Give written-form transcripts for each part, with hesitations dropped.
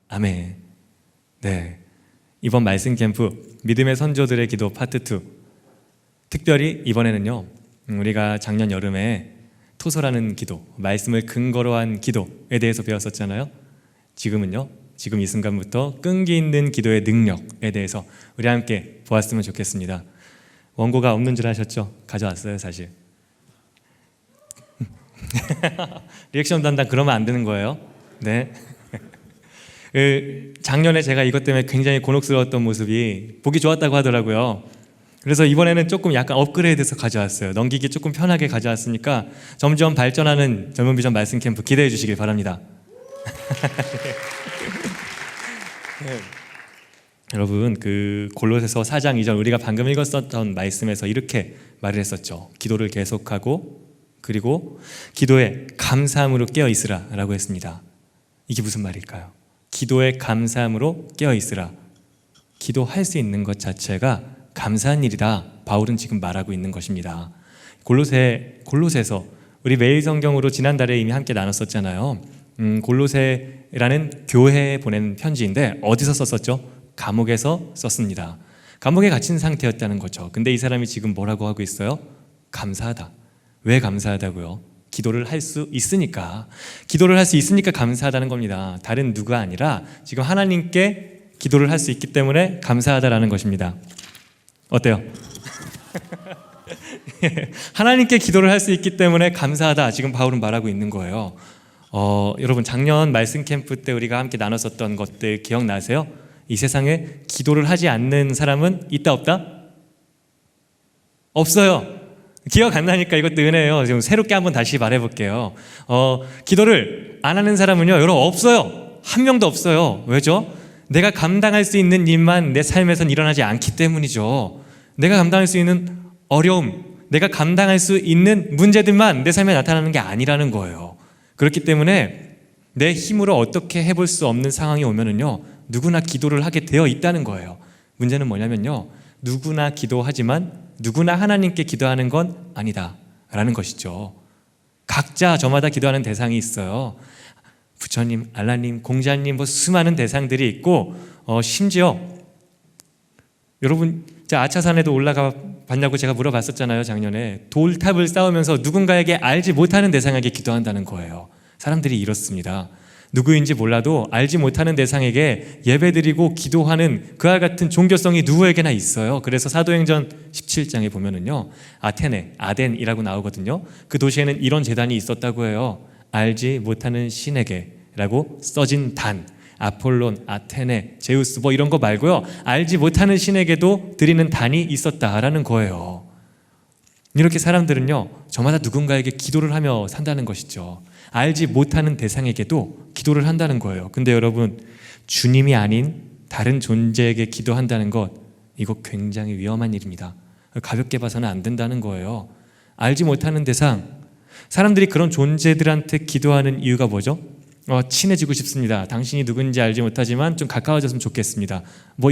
아멘. 네, 이번 말씀 캠프 믿음의 선조들의 기도 파트 2, 특별히 이번에는요, 우리가 작년 여름에 토설하는 기도, 말씀을 근거로 한 기도에 대해서 배웠었잖아요. 지금은요, 지금 이 순간부터 끈기 있는 기도의 능력에 대해서 우리 함께 보았으면 좋겠습니다. 원고가 없는 줄 아셨죠? 가져왔어요, 사실. 리액션 담당 그러면 안 되는 거예요. 네. 작년에 제가 이것 때문에 굉장히 곤혹스러웠던 모습이 보기 좋았다고 하더라고요. 그래서 이번에는 조금 약간 업그레이드해서 가져왔어요. 넘기기 조금 편하게 가져왔으니까 점점 발전하는 젊은 비전 말씀 캠프 기대해 주시길 바랍니다. 네. 여러분, 그 골로새서 4장 2절 우리가 방금 읽었었던 말씀에서 이렇게 말을 했었죠. 기도를 계속하고 그리고 기도에 감사함으로 깨어 있으라 라고 했습니다. 이게 무슨 말일까요? 기도에 감사함으로 깨어 있으라. 기도할 수 있는 것 자체가 감사한 일이다, 바울은 지금 말하고 있는 것입니다. 골로새서 우리 매일 성경으로 지난달에 이미 함께 나눴었잖아요. 골로새라는 교회에 보낸 편지인데 어디서 썼었죠? 감옥에서 썼습니다. 감옥에 갇힌 상태였다는 거죠. 근데 이 사람이 지금 뭐라고 하고 있어요? 감사하다. 왜 감사하다고요? 기도를 할 수 있으니까. 기도를 할 수 있으니까 감사하다는 겁니다. 다른 누가 아니라 지금 하나님께 기도를 할 수 있기 때문에 감사하다라는 것입니다. 어때요? 하나님께 기도를 할 수 있기 때문에 감사하다, 지금 바울은 말하고 있는 거예요. 여러분, 작년 말씀 캠프 때 우리가 함께 나눴었던 것들 기억나세요? 이 세상에 기도를 하지 않는 사람은 있다 없다? 없어요. 기억 안 나니까 이것도 은혜예요. 지금 새롭게 한번 다시 말해볼게요. 기도를 안 하는 사람은요, 여러분, 없어요. 한 명도 없어요. 왜죠? 내가 감당할 수 있는 일만 내 삶에선 일어나지 않기 때문이죠. 내가 감당할 수 있는 어려움, 내가 감당할 수 있는 문제들만 내 삶에 나타나는 게 아니라는 거예요. 그렇기 때문에 내 힘으로 어떻게 해볼 수 없는 상황이 오면은요, 누구나 기도를 하게 되어 있다는 거예요. 문제는 뭐냐면요, 누구나 기도하지만 누구나 하나님께 기도하는 건 아니다 라는 것이죠. 각자 저마다 기도하는 대상이 있어요. 부처님, 알라님, 공자님, 수많은 대상들이 있고, 심지어 여러분, 아차산에도 올라가 봤냐고 제가 물어봤었잖아요. 작년에 돌탑을 쌓으면서 누군가에게 알지 못하는 대상에게 기도한다는 거예요. 사람들이 이렇습니다. 누구인지 몰라도 알지 못하는 대상에게 예배드리고 기도하는 그와 같은 종교성이 누구에게나 있어요. 그래서 사도행전 17장에 보면은요, 아덴이라고 나오거든요. 그 도시에는 이런 제단이 있었다고 해요. 알지 못하는 신에게 라고 써진 단, 아폴론, 아테네, 제우스 이런 거 말고요, 알지 못하는 신에게도 드리는 단이 있었다라는 거예요. 이렇게 사람들은요, 저마다 누군가에게 기도를 하며 산다는 것이죠. 알지 못하는 대상에게도 기도를 한다는 거예요. 근데 여러분, 주님이 아닌 다른 존재에게 기도한다는 것, 이거 굉장히 위험한 일입니다. 가볍게 봐서는 안 된다는 거예요. 알지 못하는 대상, 사람들이 그런 존재들한테 기도하는 이유가 뭐죠? 친해지고 싶습니다. 당신이 누군지 알지 못하지만 좀 가까워졌으면 좋겠습니다.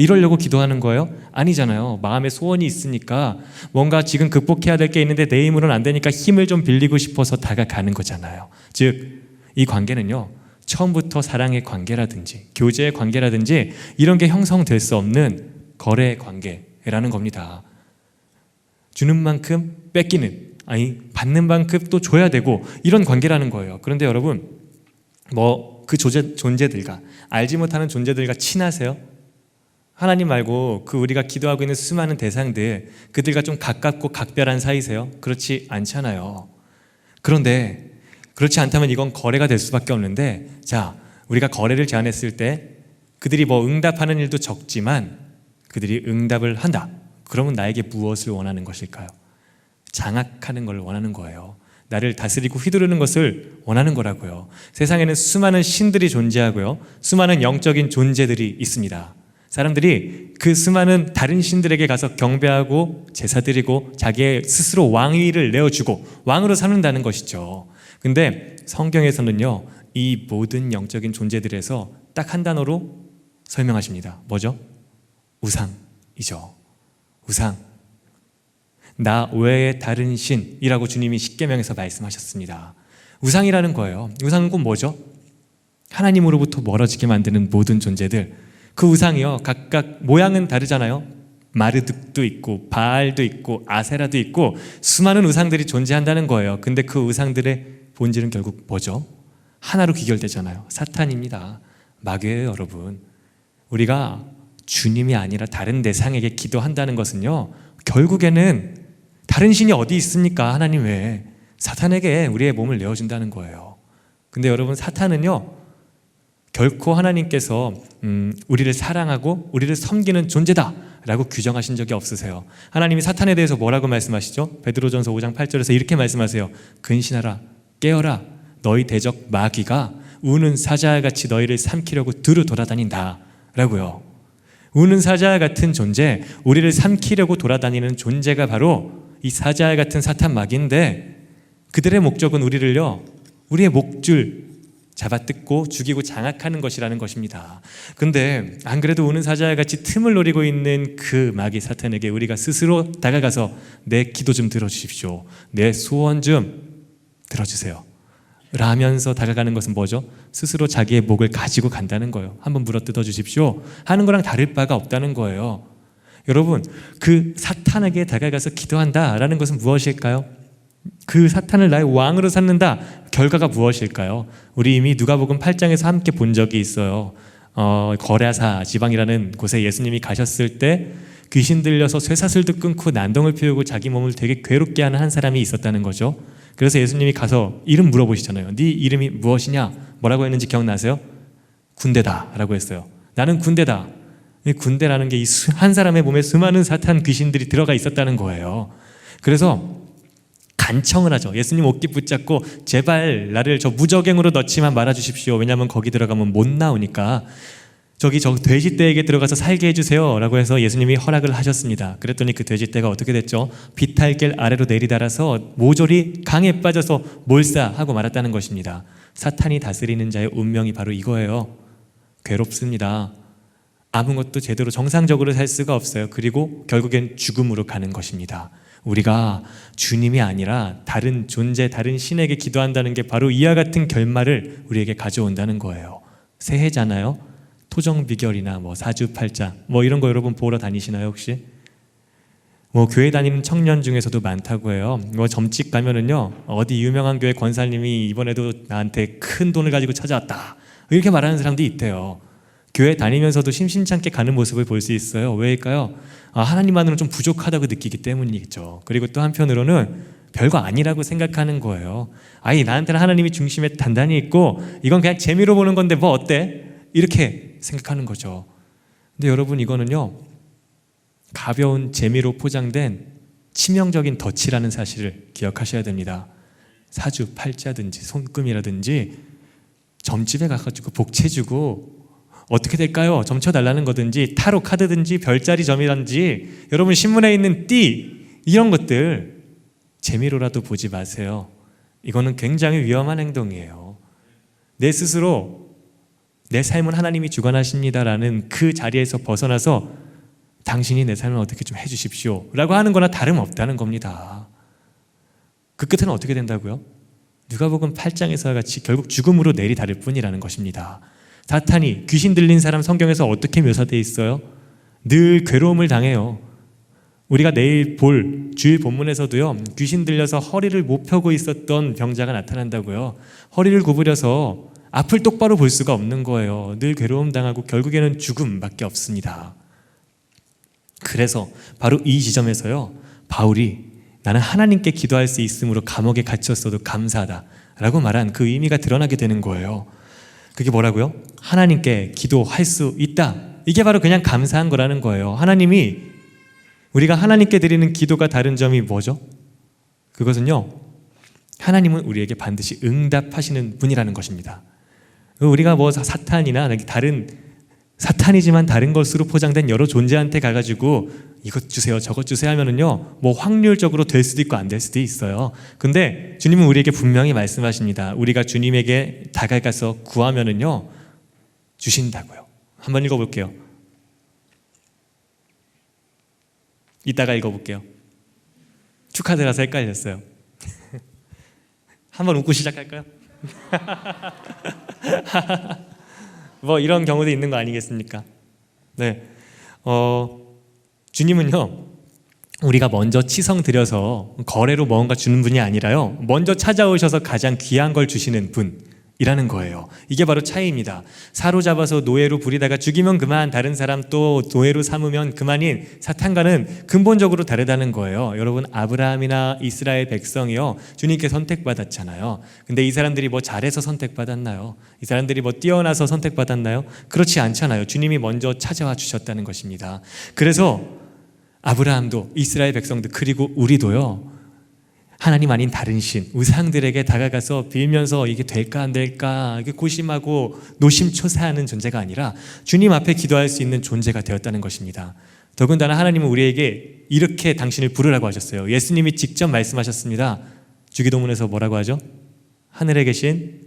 이러려고 기도하는 거예요? 아니잖아요. 마음에 소원이 있으니까, 뭔가 지금 극복해야 될 게 있는데 내 힘으로는 안 되니까 힘을 좀 빌리고 싶어서 다가가는 거잖아요. 즉, 이 관계는요, 처음부터 사랑의 관계라든지 교제의 관계라든지 이런 게 형성될 수 없는 거래의 관계라는 겁니다. 주는 만큼 뺏기는, 받는 만큼 또 줘야 되고, 이런 관계라는 거예요. 그런데 여러분, 그 존재들과, 알지 못하는 존재들과 친하세요? 하나님 말고 그 우리가 기도하고 있는 수많은 대상들, 그들과 좀 가깝고 각별한 사이세요? 그렇지 않잖아요. 그런데 그렇지 않다면 이건 거래가 될 수밖에 없는데, 우리가 거래를 제안했을 때 그들이 응답하는 일도 적지만 그들이 응답을 한다. 그러면 나에게 무엇을 원하는 것일까요? 장악하는 걸 원하는 거예요. 나를 다스리고 휘두르는 것을 원하는 거라고요. 세상에는 수많은 신들이 존재하고요, 수많은 영적인 존재들이 있습니다. 사람들이 그 수많은 다른 신들에게 가서 경배하고 제사 드리고 자기의 스스로 왕위를 내어주고 왕으로 삼는다는 것이죠. 근데 성경에서는요, 이 모든 영적인 존재들에서 딱 한 단어로 설명하십니다. 뭐죠? 우상이죠. 우상. 나 외에 다른 신이라고 주님이 십계명에서 말씀하셨습니다. 우상이라는 거예요. 우상은 곧 뭐죠? 하나님으로부터 멀어지게 만드는 모든 존재들, 그 우상이요 각각 모양은 다르잖아요. 마르득도 있고 바알도 있고 아세라도 있고 수많은 우상들이 존재한다는 거예요. 근데 그 우상들의 본질은 결국 뭐죠? 하나로 귀결되잖아요. 사탄입니다. 마귀예요, 여러분. 우리가 주님이 아니라 다른 대상에게 기도한다는 것은요, 결국에는 다른 신이 어디 있습니까? 하나님 외에 사탄에게 우리의 몸을 내어준다는 거예요. 근데 여러분, 사탄은요 결코 하나님께서 우리를 사랑하고 우리를 섬기는 존재다 라고 규정하신 적이 없으세요. 하나님이 사탄에 대해서 뭐라고 말씀하시죠? 베드로전서 5장 8절에서 이렇게 말씀하세요. 근신하라, 깨어라, 너희 대적 마귀가 우는 사자같이 너희를 삼키려고 두루 돌아다닌다 라고요. 우는 사자 같은 존재, 우리를 삼키려고 돌아다니는 존재가 바로 이 사자 같은 사탄 마귀인데, 그들의 목적은 우리를요 우리의 목줄 잡아뜯고 죽이고 장악하는 것이라는 것입니다. 근데 안 그래도 우는 사자와 같이 틈을 노리고 있는 그 마귀 사탄에게 우리가 스스로 다가가서 내 기도 좀 들어주십시오, 내 소원 좀 들어주세요 라면서 다가가는 것은 뭐죠? 스스로 자기의 목을 가지고 간다는 거예요. 한번 물어뜯어 주십시오 하는 거랑 다를 바가 없다는 거예요. 여러분, 그 사탄에게 다가가서 기도한다라는 것은 무엇일까요? 그 사탄을 나의 왕으로 삼는다. 결과가 무엇일까요? 우리 이미 누가복음 8장에서 함께 본 적이 있어요. 거라사 지방이라는 곳에 예수님이 가셨을 때 귀신 들려서 쇠사슬도 끊고 난동을 피우고 자기 몸을 되게 괴롭게 하는 한 사람이 있었다는 거죠. 그래서 예수님이 가서 이름 물어보시잖아요. 네 이름이 무엇이냐? 뭐라고 했는지 기억나세요? 군대다 라고 했어요. 나는 군대다. 군대라는 게 이 한 사람의 몸에 수많은 사탄 귀신들이 들어가 있었다는 거예요. 그래서 간청을 하죠. 예수님 옷깃 붙잡고 제발 나를 저 무적행으로 넣지만 말아주십시오. 왜냐하면 거기 들어가면 못 나오니까 저기 저 돼지떼에게 들어가서 살게 해주세요 라고 해서 예수님이 허락을 하셨습니다. 그랬더니 그 돼지떼가 어떻게 됐죠? 비탈길 아래로 내리달아서 모조리 강에 빠져서 몰사하고 말았다는 것입니다. 사탄이 다스리는 자의 운명이 바로 이거예요. 괴롭습니다. 아무것도 제대로 정상적으로 살 수가 없어요. 그리고 결국엔 죽음으로 가는 것입니다. 우리가 주님이 아니라 다른 존재, 다른 신에게 기도한다는 게 바로 이와 같은 결말을 우리에게 가져온다는 거예요. 새해잖아요. 토정비결이나 사주팔자 이런 거 여러분 보러 다니시나요 혹시? 교회 다니는 청년 중에서도 많다고 해요. 점집 가면은요 어디 유명한 교회 권사님이 이번에도 나한테 큰 돈을 가지고 찾아왔다 이렇게 말하는 사람도 있대요. 교회 다니면서도 심심찮게 가는 모습을 볼 수 있어요. 왜일까요? 하나님만으로는 좀 부족하다고 느끼기 때문이겠죠. 그리고 또 한편으로는 별거 아니라고 생각하는 거예요. 나한테는 하나님이 중심에 단단히 있고 이건 그냥 재미로 보는 건데 뭐 어때? 이렇게 생각하는 거죠. 근데 여러분, 이거는요 가벼운 재미로 포장된 치명적인 덫이라는 사실을 기억하셔야 됩니다. 사주팔자든지 손금이라든지 점집에 가가지고 복채 주고 어떻게 될까요? 점쳐달라는 거든지 타로 카드든지 별자리 점이든지 여러분 신문에 있는 띠 이런 것들 재미로라도 보지 마세요. 이거는 굉장히 위험한 행동이에요. 내 스스로 내 삶은 하나님이 주관하십니다라는 그 자리에서 벗어나서 당신이 내 삶을 어떻게 좀 해주십시오 라고 하는 거나 다름없다는 겁니다. 그 끝은 어떻게 된다고요? 누가복음 8장에서와 같이 결국 죽음으로 내리다를 뿐이라는 것입니다. 사탄이 귀신 들린 사람 성경에서 어떻게 묘사되어 있어요? 늘 괴로움을 당해요. 우리가 내일 볼 주일 본문에서도요 귀신 들려서 허리를 못 펴고 있었던 병자가 나타난다고요. 허리를 구부려서 앞을 똑바로 볼 수가 없는 거예요. 늘 괴로움 당하고 결국에는 죽음밖에 없습니다. 그래서 바로 이 지점에서요 바울이 나는 하나님께 기도할 수 있으므로 감옥에 갇혔어도 감사하다 라고 말한 그 의미가 드러나게 되는 거예요. 그게 뭐라고요? 하나님께 기도할 수 있다. 이게 바로 그냥 감사한 거라는 거예요. 우리가 하나님께 드리는 기도가 다른 점이 뭐죠? 그것은요 하나님은 우리에게 반드시 응답하시는 분이라는 것입니다. 우리가 사탄이나 다른 사탄이지만 다른 것으로 포장된 여러 존재한테 가가지고 이것 주세요 저것 주세요 하면은요 확률적으로 될 수도 있고 안 될 수도 있어요. 근데 주님은 우리에게 분명히 말씀하십니다. 우리가 주님에게 다가가서 구하면은요 주신다고요. 한번 읽어볼게요. 이따가 읽어볼게요. 축하드려서 헷갈렸어요. 한번 웃고 시작할까요? 뭐 이런 경우도 있는 거 아니겠습니까? 네, 주님은요, 우리가 먼저 치성 드려서 거래로 뭔가 주는 분이 아니라요, 먼저 찾아오셔서 가장 귀한 걸 주시는 분이라는 거예요. 이게 바로 차이입니다. 사로잡아서 노예로 부리다가 죽이면 그만, 다른 사람 또 노예로 삼으면 그만인 사탄과는 근본적으로 다르다는 거예요. 여러분, 아브라함이나 이스라엘 백성이요, 주님께 선택받았잖아요. 근데 이 사람들이 뭐 잘해서 선택받았나요? 이 사람들이 뭐 뛰어나서 선택받았나요? 그렇지 않잖아요. 주님이 먼저 찾아와 주셨다는 것입니다. 그래서 아브라함도, 이스라엘 백성도, 그리고 우리도요, 하나님 아닌 다른 신, 우상들에게 다가가서 빌면서 이게 될까 안 될까 이게 고심하고 노심초사하는 존재가 아니라 주님 앞에 기도할 수 있는 존재가 되었다는 것입니다. 더군다나 하나님은 우리에게 이렇게 당신을 부르라고 하셨어요. 예수님이 직접 말씀하셨습니다. 주기도문에서 뭐라고 하죠? 하늘에 계신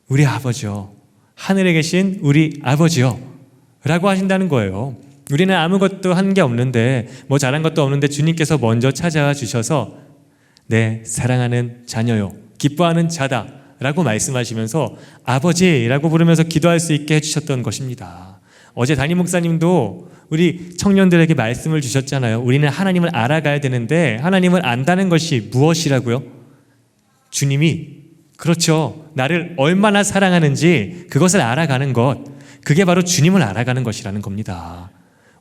우리 아버지요, 하늘에 계신 우리 아버지요 라고 하신다는 거예요. 우리는 아무것도 한 게 없는데, 뭐 잘한 것도 없는데 주님께서 먼저 찾아와 주셔서 내 사랑하는 자녀요, 기뻐하는 자다 라고 말씀하시면서 아버지라고 부르면서 기도할 수 있게 해주셨던 것입니다. 어제 담임 목사님도 우리 청년들에게 말씀을 주셨잖아요. 우리는 하나님을 알아가야 되는데 하나님을 안다는 것이 무엇이라고요? 주님이, 그렇죠, 나를 얼마나 사랑하는지 그것을 알아가는 것, 그게 바로 주님을 알아가는 것이라는 겁니다.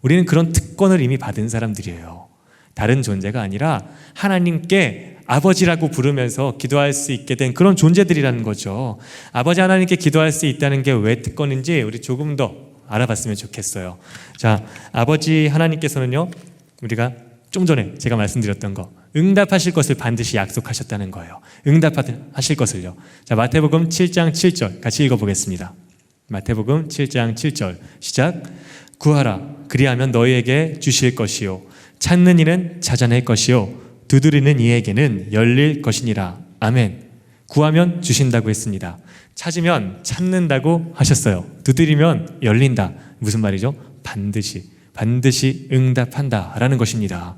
우리는 그런 특권을 이미 받은 사람들이에요. 다른 존재가 아니라 하나님께 아버지라고 부르면서 기도할 수 있게 된 그런 존재들이라는 거죠. 아버지 하나님께 기도할 수 있다는 게 왜 특권인지 우리 조금 더 알아봤으면 좋겠어요. 자, 아버지 하나님께서는요, 우리가 좀 전에 제가 말씀드렸던 거, 응답하실 것을 반드시 약속하셨다는 거예요. 응답하실 것을요. 자, 마태복음 7장 7절 같이 읽어보겠습니다. 마태복음 7장 7절 시작. 구하라, 그리하면 너희에게 주실 것이요, 찾는 이는 찾아낼 것이요, 두드리는 이에게는 열릴 것이니라. 아멘. 구하면 주신다고 했습니다. 찾으면 찾는다고 하셨어요. 두드리면 열린다. 무슨 말이죠? 반드시 응답한다라는 것입니다.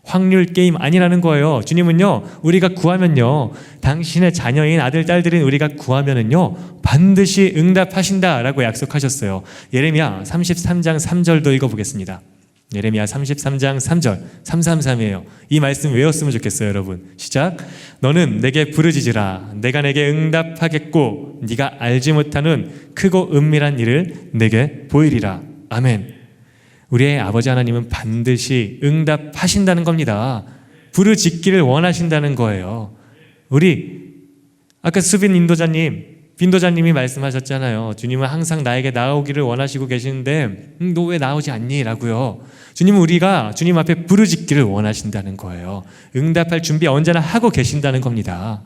확률 게임 아니라는 거예요. 주님은요, 우리가 구하면요, 당신의 자녀인 아들, 딸들인 우리가 구하면은요, 반드시 응답하신다라고 약속하셨어요. 예레미야 33장 3절도 읽어보겠습니다. 예레미야 33장 3절, 333이에요. 이 말씀 외웠으면 좋겠어요, 여러분. 시작. 너는 내게 부르짖으라. 내가 내게 응답하겠고 네가 알지 못하는 크고 은밀한 일을 내게 보이리라. 아멘. 우리의 아버지 하나님은 반드시 응답하신다는 겁니다. 부르짖기를 원하신다는 거예요. 우리 아까 수빈 빈도자님이 말씀하셨잖아요. 주님은 항상 나에게 나오기를 원하시고 계시는데 너 왜 나오지 않니? 라고요. 주님은 우리가 주님 앞에 부르짖기를 원하신다는 거예요. 응답할 준비 언제나 하고 계신다는 겁니다.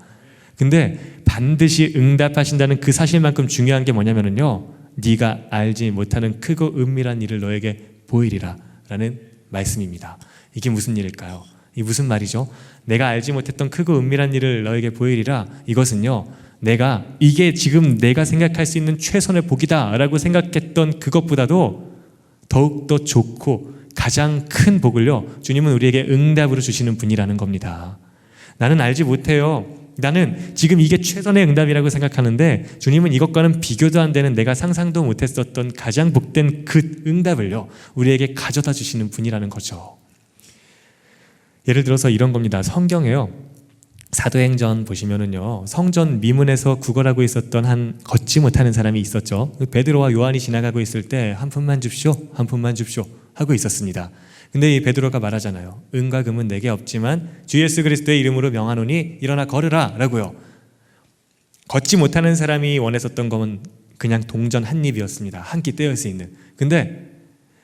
근데 반드시 응답하신다는 그 사실만큼 중요한 게 뭐냐면요, 네가 알지 못하는 크고 은밀한 일을 너에게 보이리라 라는 말씀입니다. 이게 무슨 일일까요? 이 무슨 말이죠? 내가 알지 못했던 크고 은밀한 일을 너에게 보이리라, 이것은요, 이게 지금 내가 생각할 수 있는 최선의 복이다 라고 생각했던 그것보다도 더욱더 좋고 가장 큰 복을요, 주님은 우리에게 응답으로 주시는 분이라는 겁니다. 나는 알지 못해요. 나는 지금 이게 최선의 응답이라고 생각하는데 주님은 이것과는 비교도 안 되는 내가 상상도 못했었던 가장 복된 그 응답을요, 우리에게 가져다 주시는 분이라는 거죠. 예를 들어서 이런 겁니다. 성경에요, 사도행전 보시면은요, 성전 미문에서 구걸하고 있었던 한 걷지 못하는 사람이 있었죠. 베드로와 요한이 지나가고 있을 때 한 푼만 줍쇼, 한 푼만 줍쇼 하고 있었습니다. 근데 이 베드로가 말하잖아요. 은과 금은 내게 없지만 주 예수 그리스도의 이름으로 명하노니 일어나 걸으라 라고요. 걷지 못하는 사람이 원했었던 건 그냥 동전 한 입이었습니다. 한 끼 떼을 수 있는. 근데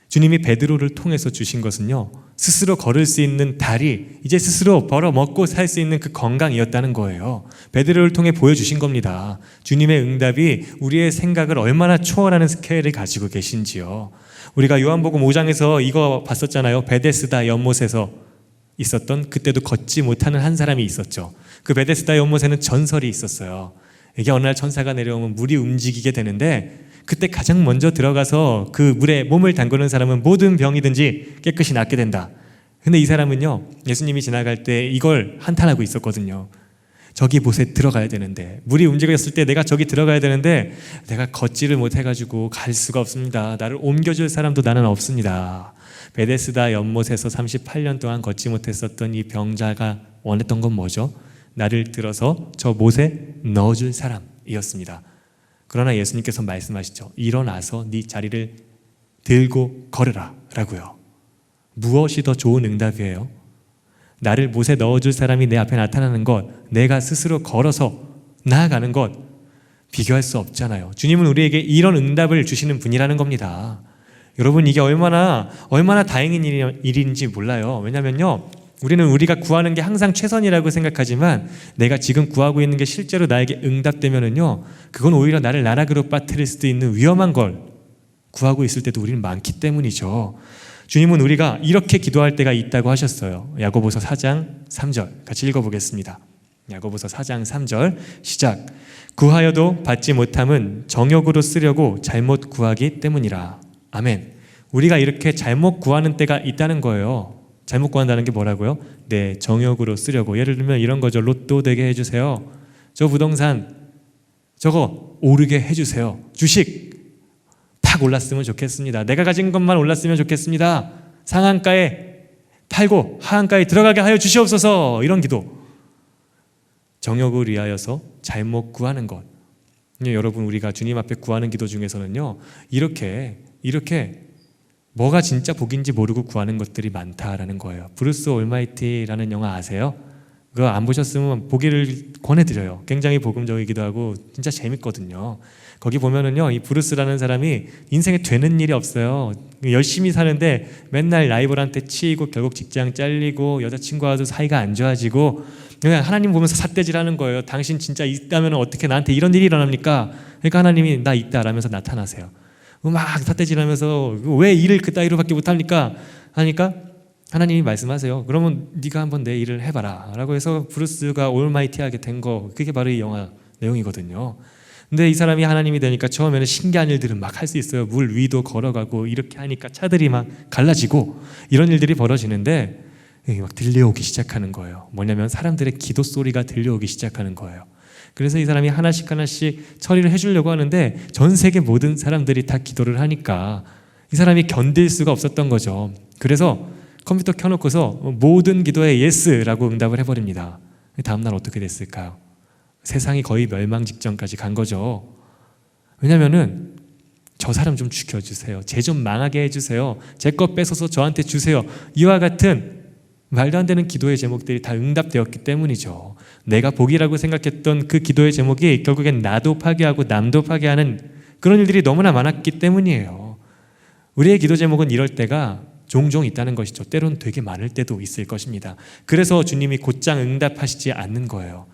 주님이 베드로를 통해서 주신 것은요, 스스로 걸을 수 있는 다리, 이제 스스로 벌어 먹고 살 수 있는 그 건강이었다는 거예요. 베드로를 통해 보여주신 겁니다. 주님의 응답이 우리의 생각을 얼마나 초월하는 스케일을 가지고 계신지요. 우리가 요한복음 5장에서 이거 봤었잖아요. 베데스다 연못에서 있었던, 그때도 걷지 못하는 한 사람이 있었죠. 그 베데스다 연못에는 전설이 있었어요. 이게 어느 날 천사가 내려오면 물이 움직이게 되는데, 그때 가장 먼저 들어가서 그 물에 몸을 담그는 사람은 모든 병이든지 깨끗이 낫게 된다. 근데 이 사람은요, 예수님이 지나갈 때 이걸 한탄하고 있었거든요. 저기 못에 들어가야 되는데, 물이 움직였을 때 내가 저기 들어가야 되는데 내가 걷지를 못해가지고 갈 수가 없습니다. 나를 옮겨줄 사람도 나는 없습니다. 베데스다 연못에서 38년 동안 걷지 못했었던 이 병자가 원했던 건 뭐죠? 나를 들어서 저 못에 넣어줄 사람이었습니다. 그러나 예수님께서 말씀하시죠. 일어나서 네 자리를 들고 걸으라 라고요. 무엇이 더 좋은 응답이에요? 나를 못에 넣어줄 사람이 내 앞에 나타나는 것, 내가 스스로 걸어서 나아가는 것, 비교할 수 없잖아요. 주님은 우리에게 이런 응답을 주시는 분이라는 겁니다. 여러분, 이게 얼마나 다행인 일인지 몰라요. 왜냐면요, 우리는 우리가 구하는 게 항상 최선이라고 생각하지만 내가 지금 구하고 있는 게 실제로 나에게 응답되면은요, 그건 오히려 나를 나락으로 빠뜨릴 수도 있는 위험한 걸 구하고 있을 때도 우리는 많기 때문이죠. 주님은 우리가 이렇게 기도할 때가 있다고 하셨어요. 야고보서 4장 3절 같이 읽어보겠습니다. 야고보서 4장 3절 시작. 구하여도 받지 못함은 정욕으로 쓰려고 잘못 구하기 때문이라. 아멘. 우리가 이렇게 잘못 구하는 때가 있다는 거예요. 잘못 구한다는 게 뭐라고요? 네, 정욕으로 쓰려고. 예를 들면 이런 거죠. 로또 되게 해주세요. 저 부동산 저거 오르게 해주세요. 주식 팍 올랐으면 좋겠습니다. 내가 가진 것만 올랐으면 좋겠습니다. 상한가에 팔고 하한가에 들어가게 하여 주시옵소서. 이런 기도. 정욕을 위하여서 잘못 구하는 것. 여러분, 우리가 주님 앞에 구하는 기도 중에서는요, 이렇게 뭐가 진짜 복인지 모르고 구하는 것들이 많다라는 거예요. 브루스 올마이티라는 영화 아세요? 그거 안 보셨으면 보기를 권해드려요. 굉장히 복음적이기도 하고 진짜 재밌거든요. 거기 보면은요, 이 브루스라는 사람이 인생에 되는 일이 없어요. 열심히 사는데 맨날 라이벌한테 치이고 결국 직장 잘리고 여자친구와도 사이가 안 좋아지고 그냥 하나님 보면서 삿대질하는 거예요. 당신 진짜 있다면 어떻게 나한테 이런 일이 일어납니까? 그러니까 하나님이 나 있다라면서 나타나세요. 막 삿대질하면서 왜 일을 그따위로밖에 못합니까? 하니까 하나님이 말씀하세요. 그러면 네가 한번 내 일을 해봐라 라고 해서 브루스가 올마이티하게 된 거, 그게 바로 이 영화 내용이거든요. 근데 이 사람이 하나님이 되니까 처음에는 신기한 일들은 막 할 수 있어요. 물 위도 걸어가고 이렇게 하니까 차들이 막 갈라지고 이런 일들이 벌어지는데 막 들려오기 시작하는 거예요. 뭐냐면 사람들의 기도 소리가 들려오기 시작하는 거예요. 그래서 이 사람이 하나씩 처리를 해주려고 하는데 전 세계 모든 사람들이 다 기도를 하니까 이 사람이 견딜 수가 없었던 거죠. 그래서 컴퓨터 켜놓고서 모든 기도에 예스라고 응답을 해버립니다. 다음날 어떻게 됐을까요? 세상이 거의 멸망 직전까지 간 거죠. 왜냐면은 저 사람 좀 죽여주세요. 쟤 좀 망하게 해주세요. 제 거 뺏어서 저한테 주세요. 이와 같은 말도 안 되는 기도의 제목들이 다 응답되었기 때문이죠. 내가 복이라고 생각했던 그 기도의 제목이 결국엔 나도 파괴하고 남도 파괴하는 그런 일들이 너무나 많았기 때문이에요. 우리의 기도 제목은 이럴 때가 종종 있다는 것이죠. 때론 되게 많을 때도 있을 것입니다. 그래서 주님이 곧장 응답하시지 않는 거예요.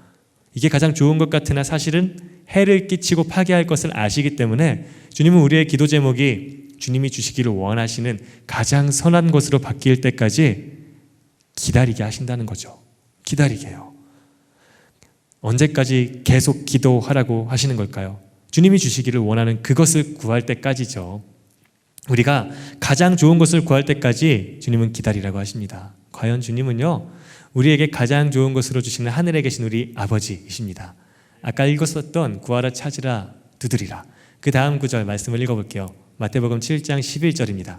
이게 가장 좋은 것 같으나 사실은 해를 끼치고 파괴할 것을 아시기 때문에 주님은 우리의 기도 제목이 주님이 주시기를 원하시는 가장 선한 것으로 바뀔 때까지 기다리게 하신다는 거죠. 기다리게 해요. 언제까지 계속 기도하라고 하시는 걸까요? 주님이 주시기를 원하는 그것을 구할 때까지죠. 우리가 가장 좋은 것을 구할 때까지 주님은 기다리라고 하십니다. 과연 주님은요, 우리에게 가장 좋은 것으로 주시는 하늘에 계신 우리 아버지이십니다. 아까 읽었었던 구하라 찾으라 두드리라, 그 다음 구절 말씀을 읽어볼게요. 마태복음 7장 11절입니다.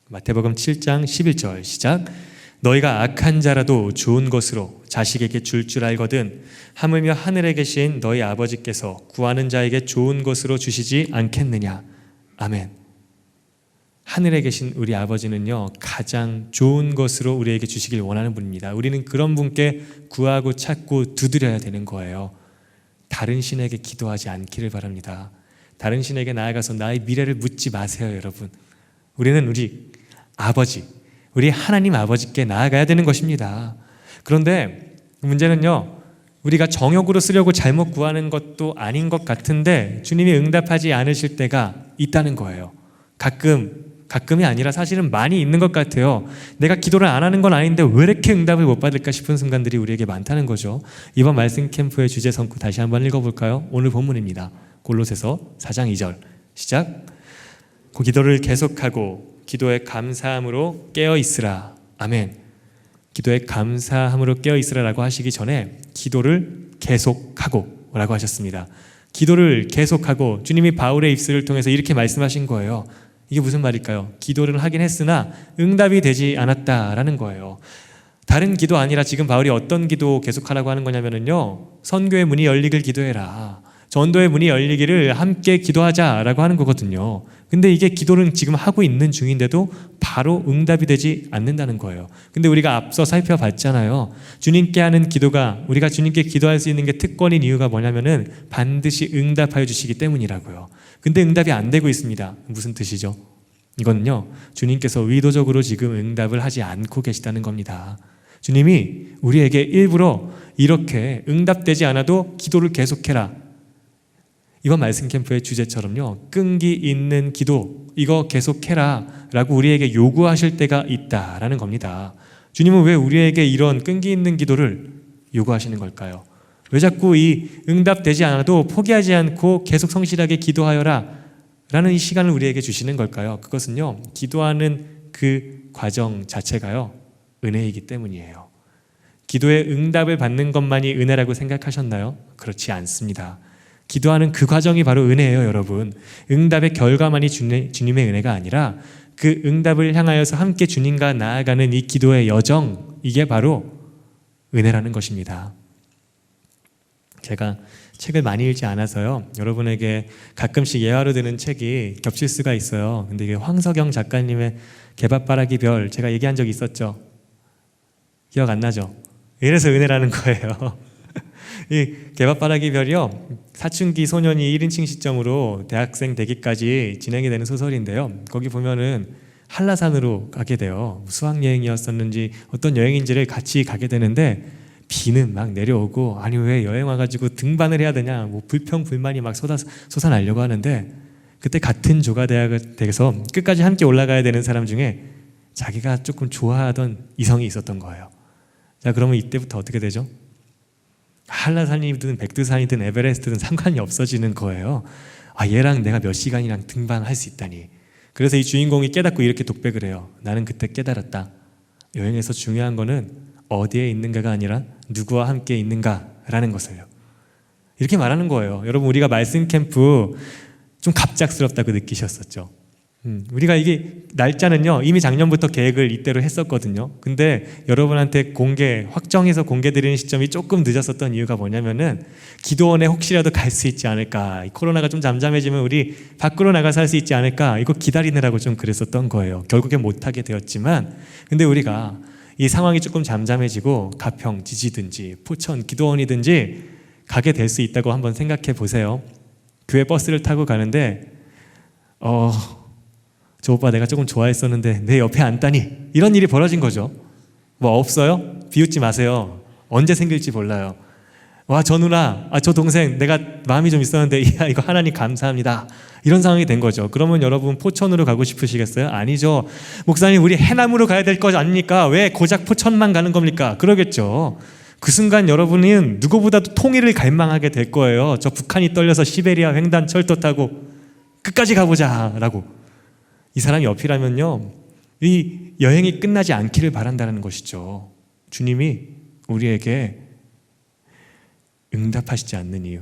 마태복음 7장 11절 시작. 너희가 악한 자라도 좋은 것으로 자식에게 줄 알거든 하물며 하늘에 계신 너희 아버지께서 구하는 자에게 좋은 것으로 주시지 않겠느냐. 아멘. 하늘에 계신 우리 아버지는요, 가장 좋은 것으로 우리에게 주시길 원하는 분입니다. 우리는 그런 분께 구하고 찾고 두드려야 되는 거예요. 다른 신에게 기도하지 않기를 바랍니다. 다른 신에게 나아가서 나의 미래를 묻지 마세요, 여러분. 우리는 우리 아버지, 우리 하나님 아버지께 나아가야 되는 것입니다. 그런데 문제는요, 우리가 정욕으로 쓰려고 잘못 구하는 것도 아닌 것 같은데 주님이 응답하지 않으실 때가 있다는 거예요. 가끔이 아니라 사실은 많이 있는 것 같아요. 내가 기도를 안 하는 건 아닌데 왜 이렇게 응답을 못 받을까 싶은 순간들이 우리에게 많다는 거죠. 이번 말씀 캠프의 주제 성구 다시 한번 읽어볼까요? 오늘 본문입니다. 골로새서 4장 2절 시작. 그 기도를 계속하고 기도에 감사함으로 깨어있으라. 아멘. 기도에 감사함으로 깨어있으라라고 하시기 전에 기도를 계속하고 라고 하셨습니다. 기도를 계속하고 주님이 바울의 입술을 통해서 이렇게 말씀하신 거예요. 이게 무슨 말일까요? 기도를 하긴 했으나 응답이 되지 않았다라는 거예요. 다른 기도 아니라 지금 바울이 어떤 기도 계속하라고 하는 거냐면요, 선교의 문이 열리길 기도해라, 전도의 문이 열리기를 함께 기도하자라고 하는 거거든요. 근데 이게 기도는 지금 하고 있는 중인데도 바로 응답이 되지 않는다는 거예요. 근데 우리가 앞서 살펴봤잖아요. 주님께 하는 기도가, 우리가 주님께 기도할 수 있는 게 특권인 이유가 뭐냐면은 반드시 응답하여 주시기 때문이라고요. 근데 응답이 안 되고 있습니다. 무슨 뜻이죠? 이거는요, 주님께서 의도적으로 지금 응답을 하지 않고 계시다는 겁니다. 주님이 우리에게 일부러 이렇게 응답되지 않아도 기도를 계속해라, 이번 말씀 캠프의 주제처럼요, 끈기 있는 기도 이거 계속해라 라고 우리에게 요구하실 때가 있다라는 겁니다. 주님은 왜 우리에게 이런 끈기 있는 기도를 요구하시는 걸까요? 왜 자꾸 이 응답되지 않아도 포기하지 않고 계속 성실하게 기도하여라 라는 이 시간을 우리에게 주시는 걸까요? 그것은요, 기도하는 그 과정 자체가요, 은혜이기 때문이에요. 기도의 응답을 받는 것만이 은혜라고 생각하셨나요? 그렇지 않습니다. 기도하는 그 과정이 바로 은혜예요, 여러분. 응답의 결과만이 주님의 은혜가 아니라 그 응답을 향하여서 함께 주님과 나아가는 이 기도의 여정, 이게 바로 은혜라는 것입니다. 제가 책을 많이 읽지 않아서요, 여러분에게 가끔씩 예화로 드는 책이 겹칠 수가 있어요. 근데 이게 황석영 작가님의 개밥바라기 별, 제가 얘기한 적이 있었죠. 기억 안 나죠? 이래서 은혜라는 거예요. 이 개밥바라기 별이요, 사춘기 소년이 1인칭 시점으로 대학생 되기까지 진행이 되는 소설인데요, 거기 보면은 한라산으로 가게 돼요. 수학여행이었었는지 어떤 여행인지를 같이 가게 되는데 비는 막 내려오고, 아니 왜 여행 와가지고 등반을 해야 되냐, 뭐 불평불만이 막 솟아나려고 하는데, 그때 같은 조가 돼서 끝까지 함께 올라가야 되는 사람 중에 자기가 조금 좋아하던 이성이 있었던 거예요. 자, 그러면 이때부터 어떻게 되죠? 한라산이든 백두산이든 에베레스트든 상관이 없어지는 거예요. 아, 얘랑 내가 몇 시간이랑 등반할 수 있다니. 그래서 이 주인공이 깨닫고 이렇게 독백을 해요. 나는 그때 깨달았다. 여행에서 중요한 거는 어디에 있는가가 아니라 누구와 함께 있는가라는 것을요. 이렇게 말하는 거예요. 여러분, 우리가 말씀 캠프 좀 갑작스럽다고 느끼셨었죠? 우리가 이게 날짜는요, 이미 작년부터 계획을 이때로 했었거든요. 근데 여러분한테 확정해서 공개드리는 시점이 조금 늦었었던 이유가 뭐냐면은, 기도원에 혹시라도 갈 수 있지 않을까, 이 코로나가 좀 잠잠해지면 우리 밖으로 나가서 할 수 있지 않을까, 이거 기다리느라고 좀 그랬었던 거예요. 결국엔 못하게 되었지만, 근데 우리가 이 상황이 조금 잠잠해지고 가평, 지지든지 포천, 기도원이든지 가게 될 수 있다고 한번 생각해 보세요. 교회 버스를 타고 가는데 저 오빠 내가 조금 좋아했었는데 내 옆에 앉다니, 이런 일이 벌어진 거죠. 뭐 없어요? 비웃지 마세요. 언제 생길지 몰라요. 와, 저 누나, 저 동생, 내가 마음이 좀 있었는데, 야, 이거 하나님 감사합니다, 이런 상황이 된 거죠. 그러면 여러분 포천으로 가고 싶으시겠어요? 아니죠. 목사님, 우리 해남으로 가야 될 거 아닙니까? 왜 고작 포천만 가는 겁니까? 그러겠죠. 그 순간 여러분은 누구보다도 통일을 갈망하게 될 거예요. 저 북한이 떨려서 시베리아 횡단 철도 타고 끝까지 가보자 라고. 이 사람이 어필하면요, 이 여행이 끝나지 않기를 바란다는 것이죠. 주님이 우리에게 응답하시지 않는 이유,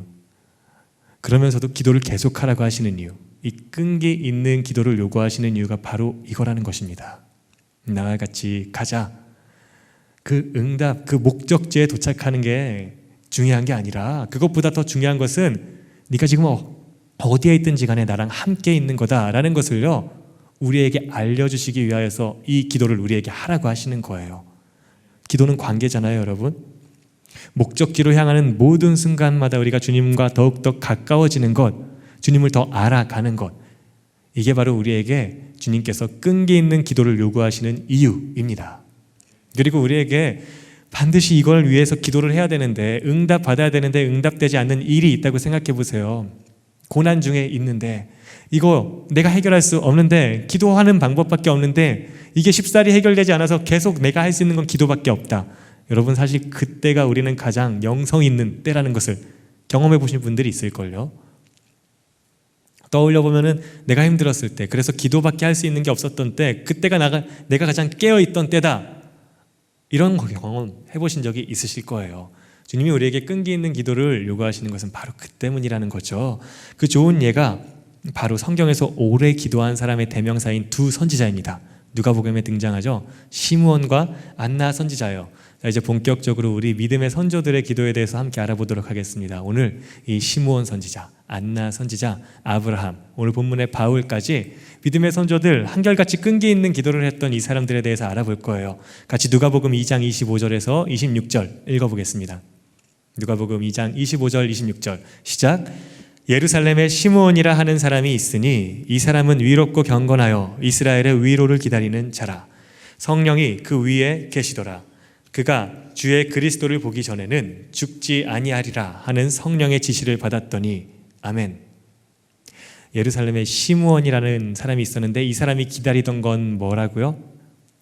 그러면서도 기도를 계속하라고 하시는 이유, 이 끈기 있는 기도를 요구하시는 이유가 바로 이거라는 것입니다. 나와 같이 가자. 그 응답, 그 목적지에 도착하는 게 중요한 게 아니라, 그것보다 더 중요한 것은 네가 지금 어디에 있든지 간에 나랑 함께 있는 거다라는 것을요, 우리에게 알려주시기 위하여서 이 기도를 우리에게 하라고 하시는 거예요. 기도는 관계잖아요, 여러분. 목적지로 향하는 모든 순간마다 우리가 주님과 더욱더 가까워지는 것, 주님을 더 알아가는 것, 이게 바로 우리에게 주님께서 끈기 있는 기도를 요구하시는 이유입니다. 그리고 우리에게 반드시 이걸 위해서 기도를 해야 되는데, 응답받아야 되는데 응답되지 않는 일이 있다고 생각해 보세요. 고난 중에 있는데 이거 내가 해결할 수 없는데, 기도하는 방법밖에 없는데 이게 쉽사리 해결되지 않아서 계속 내가 할 수 있는 건 기도밖에 없다. 여러분, 사실 그때가 우리는 가장 영성 있는 때라는 것을 경험해 보신 분들이 있을걸요. 떠올려 보면은 내가 힘들었을 때, 그래서 기도밖에 할 수 있는 게 없었던 때, 그때가 내가 가장 깨어있던 때다, 이런 경험 해보신 적이 있으실 거예요. 주님이 우리에게 끈기 있는 기도를 요구하시는 것은 바로 그 때문이라는 거죠. 그 좋은 예가 바로 성경에서 오래 기도한 사람의 대명사인 두 선지자입니다. 누가복음에 등장하죠. 시므온과 안나 선지자예요. 자, 이제 본격적으로 우리 믿음의 선조들의 기도에 대해서 함께 알아보도록 하겠습니다. 오늘 이 시므온 선지자, 안나 선지자, 아브라함, 오늘 본문의 바울까지 믿음의 선조들 한결같이 끈기 있는 기도를 했던 이 사람들에 대해서 알아볼 거예요. 같이 누가복음 2장 25절에서 26절 읽어보겠습니다. 누가복음 2장 25절 26절 시작. 예루살렘에 시므온이라 하는 사람이 있으니 이 사람은 위롭고 경건하여 이스라엘의 위로를 기다리는 자라. 성령이 그 위에 계시더라. 그가 주의 그리스도를 보기 전에는 죽지 아니하리라 하는 성령의 지시를 받았더니 아멘. 예루살렘에 시므온이라는 사람이 있었는데 이 사람이 기다리던 건 뭐라고요?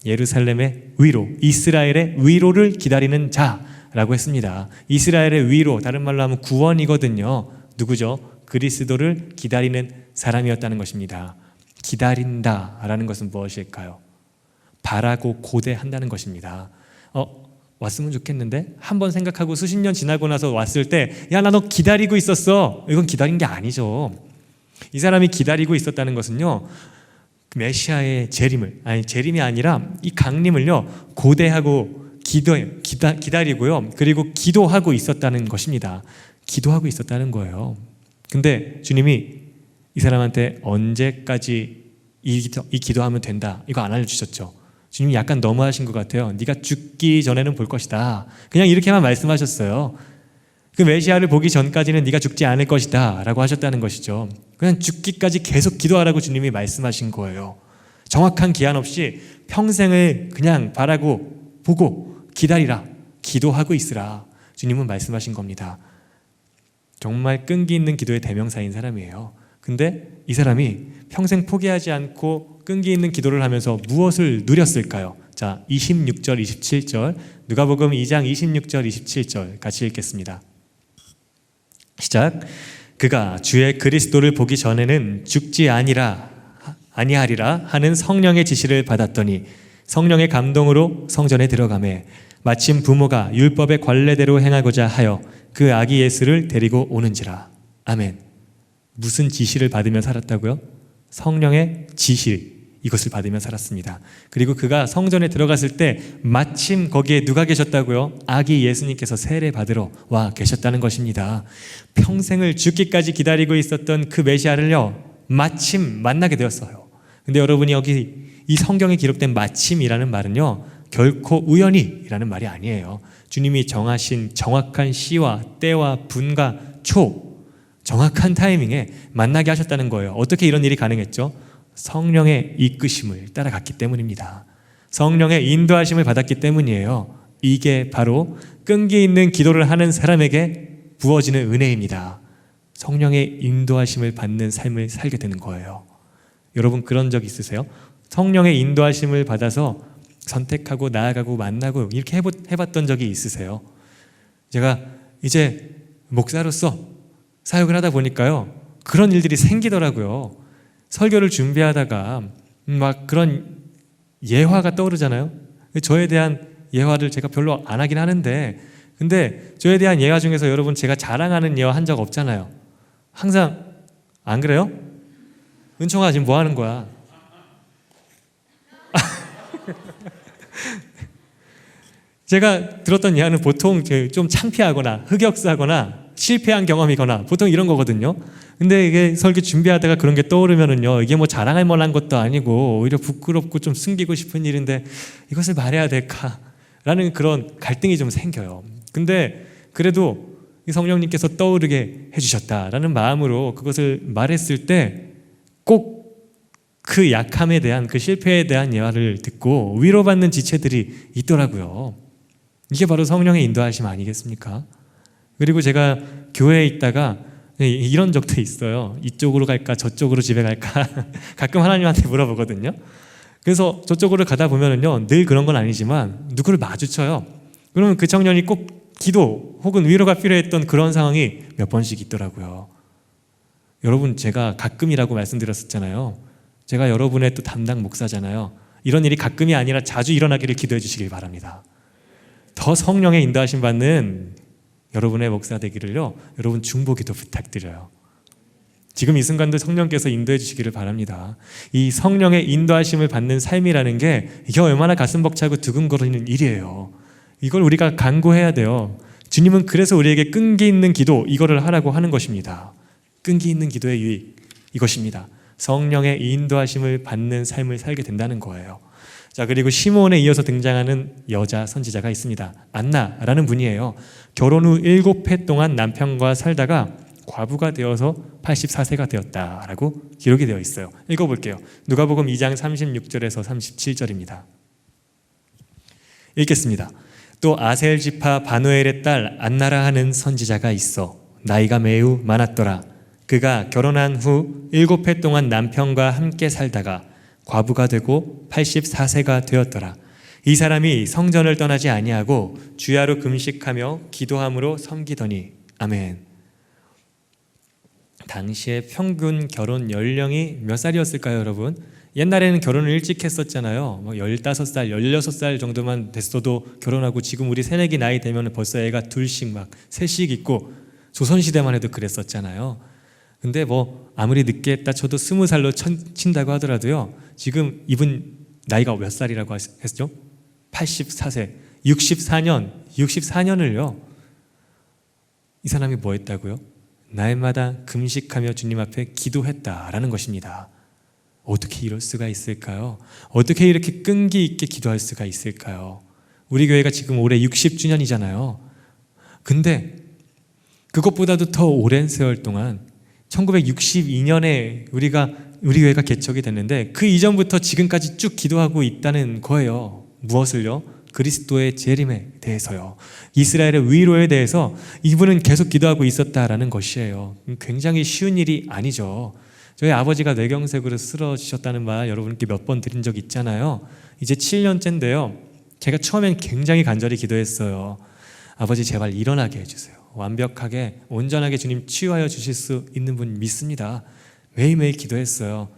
예루살렘의 위로, 이스라엘의 위로를 기다리는 자라고 했습니다. 이스라엘의 위로, 다른 말로 하면 구원이거든요. 누구죠? 그리스도를 기다리는 사람이었다는 것입니다. 기다린다라는 것은 무엇일까요? 바라고 고대한다는 것입니다. 왔으면 좋겠는데 한번 생각하고 수십 년 지나고 나서 왔을 때 야, 나 너 기다리고 있었어. 이건 기다린 게 아니죠. 이 사람이 기다리고 있었다는 것은요, 메시아의 재림이 아니라 이 강림을요 고대하고 기다리고요, 그리고 기도하고 있었다는 것입니다. 기도하고 있었다는 거예요. 근데 주님이 이 사람한테 언제까지 이 기도하면 된다 이거 안 알려주셨죠. 주님이 약간 너무하신 것 같아요. 네가 죽기 전에는 볼 것이다. 그냥 이렇게만 말씀하셨어요. 그 메시아를 보기 전까지는 네가 죽지 않을 것이다 라고 하셨다는 것이죠. 그냥 죽기까지 계속 기도하라고 주님이 말씀하신 거예요. 정확한 기한 없이 평생을 그냥 바라고 보고 기다리라, 기도하고 있으라 주님은 말씀하신 겁니다. 정말 끈기 있는 기도의 대명사인 사람이에요. 근데 이 사람이 평생 포기하지 않고 끈기 있는 기도를 하면서 무엇을 누렸을까요? 자, 26절, 27절 누가복음 2장 26절, 27절 같이 읽겠습니다. 시작. 그가 주의 그리스도를 보기 전에는 죽지 아니하리라 하는 성령의 지시를 받았더니 성령의 감동으로 성전에 들어가매 마침 부모가 율법의 관례대로 행하고자 하여 그 아기 예수를 데리고 오는지라. 아멘. 무슨 지시를 받으며 살았다고요? 성령의 지시, 이것을 받으며 살았습니다. 그리고 그가 성전에 들어갔을 때 마침 거기에 누가 계셨다고요? 아기 예수님께서 세례 받으러 와 계셨다는 것입니다. 평생을 죽기까지 기다리고 있었던 그 메시아를요 마침 만나게 되었어요. 근데 여러분이 여기 이 성경에 기록된 마침이라는 말은요 결코 우연히라는 말이 아니에요. 주님이 정하신 정확한 시와 때와 분과 초, 정확한 타이밍에 만나게 하셨다는 거예요. 어떻게 이런 일이 가능했죠? 성령의 이끄심을 따라갔기 때문입니다. 성령의 인도하심을 받았기 때문이에요. 이게 바로 끈기 있는 기도를 하는 사람에게 부어지는 은혜입니다. 성령의 인도하심을 받는 삶을 살게 되는 거예요. 여러분 그런 적 있으세요? 성령의 인도하심을 받아서 선택하고 나아가고 만나고 이렇게 해봤던 적이 있으세요? 제가 이제 목사로서 사역을 하다 보니까요 그런 일들이 생기더라고요. 설교를 준비하다가 막 그런 예화가 떠오르잖아요. 저에 대한 예화를 제가 별로 안 하긴 하는데, 근데 저에 대한 예화 중에서 여러분 제가 자랑하는 예화 한 적 없잖아요. 항상 안 그래요? 은총아 지금 뭐 하는 거야? 제가 들었던 예화는 보통 좀 창피하거나 흑역사거나 실패한 경험이거나 보통 이런 거거든요. 근데 이게 설교 준비하다가 그런 게 떠오르면은요, 이게 뭐 자랑할 만한 것도 아니고 오히려 부끄럽고 좀 숨기고 싶은 일인데 이것을 말해야 될까라는 그런 갈등이 좀 생겨요. 근데 그래도 성령님께서 떠오르게 해주셨다라는 마음으로 그것을 말했을 때 꼭 그 약함에 대한, 그 실패에 대한 예화를 듣고 위로받는 지체들이 있더라고요. 이게 바로 성령의 인도하심 아니겠습니까? 그리고 제가 교회에 있다가 이런 적도 있어요. 이쪽으로 갈까 저쪽으로 집에 갈까 가끔 하나님한테 물어보거든요. 그래서 저쪽으로 가다 보면은요 늘 그런 건 아니지만 누구를 마주쳐요. 그러면 그 청년이 꼭 기도 혹은 위로가 필요했던 그런 상황이 몇 번씩 있더라고요. 여러분 제가 가끔이라고 말씀드렸었잖아요. 제가 여러분의 또 담당 목사잖아요. 이런 일이 가끔이 아니라 자주 일어나기를 기도해 주시길 바랍니다. 더 성령의 인도하심 받는 여러분의 목사 되기를요, 여러분 중보기도 부탁드려요. 지금 이 순간도 성령께서 인도해 주시기를 바랍니다. 이 성령의 인도하심을 받는 삶이라는 게 이게 얼마나 가슴 벅차고 두근거리는 일이에요. 이걸 우리가 간구해야 돼요. 주님은 그래서 우리에게 끈기 있는 기도, 이거를 하라고 하는 것입니다. 끈기 있는 기도의 유익, 이것입니다. 성령의 인도하심을 받는 삶을 살게 된다는 거예요. 자, 그리고 시므온에 이어서 등장하는 여자 선지자가 있습니다. 안나라는 분이에요. 결혼 후 7해 동안 남편과 살다가 과부가 되어서 84세가 되었다라고 기록이 되어 있어요. 읽어볼게요. 누가복음 2장 36절에서 37절입니다. 읽겠습니다. 또 아셀 지파 바누엘의 딸 안나라 하는 선지자가 있어 나이가 매우 많았더라. 그가 결혼한 후 7해 동안 남편과 함께 살다가 과부가 되고 84세가 되었더라. 이 사람이 성전을 떠나지 아니하고 주야로 금식하며 기도함으로 섬기더니. 아멘. 당시에 평균 결혼 연령이 몇 살이었을까요, 여러분? 옛날에는 결혼을 일찍 했었잖아요. 15살, 16살 정도만 됐어도 결혼하고, 지금 우리 새내기 나이 되면 벌써 애가 둘씩 막 셋씩 있고, 조선시대만 해도 그랬었잖아요. 근데 아무리 늦게 했다 쳐도 20살로 친다고 하더라도요, 지금 이분 나이가 몇 살이라고 했죠? 84세, 64년을요, 이 사람이 뭐 했다고요? 날마다 금식하며 주님 앞에 기도했다라는 것입니다. 어떻게 이럴 수가 있을까요? 어떻게 이렇게 끈기 있게 기도할 수가 있을까요? 우리 교회가 지금 올해 60주년이잖아요. 근데 그것보다도 더 오랜 세월 동안 1962년에 우리 교회가 개척이 됐는데 그 이전부터 지금까지 쭉 기도하고 있다는 거예요. 무엇을요? 그리스도의 재림에 대해서요. 이스라엘의 위로에 대해서 이분은 계속 기도하고 있었다라는 것이에요. 굉장히 쉬운 일이 아니죠. 저희 아버지가 뇌경색으로 쓰러지셨다는 말 여러분께 몇 번 드린 적 있잖아요. 이제 7년째인데요. 제가 처음엔 굉장히 간절히 기도했어요. 아버지 제발 일어나게 해주세요. 완벽하게 온전하게 주님 치유하여 주실 수 있는 분 믿습니다. 매일매일 기도했어요.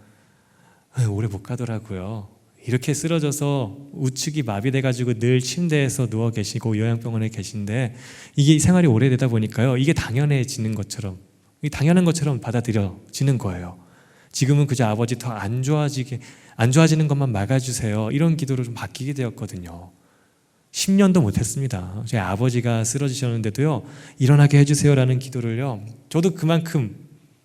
오래 못 가더라고요. 이렇게 쓰러져서 우측이 마비돼가지고 늘 침대에서 누워 계시고 요양병원에 계신데 이게 생활이 오래되다 보니까요, 이게 당연해지는 것처럼, 당연한 것처럼 받아들여지는 거예요. 지금은 그저 아버지 더 안 좋아지는 것만 막아주세요, 이런 기도로 좀 바뀌게 되었거든요. 10년도 못했습니다. 저희 아버지가 쓰러지셨는데도요, 일어나게 해주세요라는 기도를요, 저도 그만큼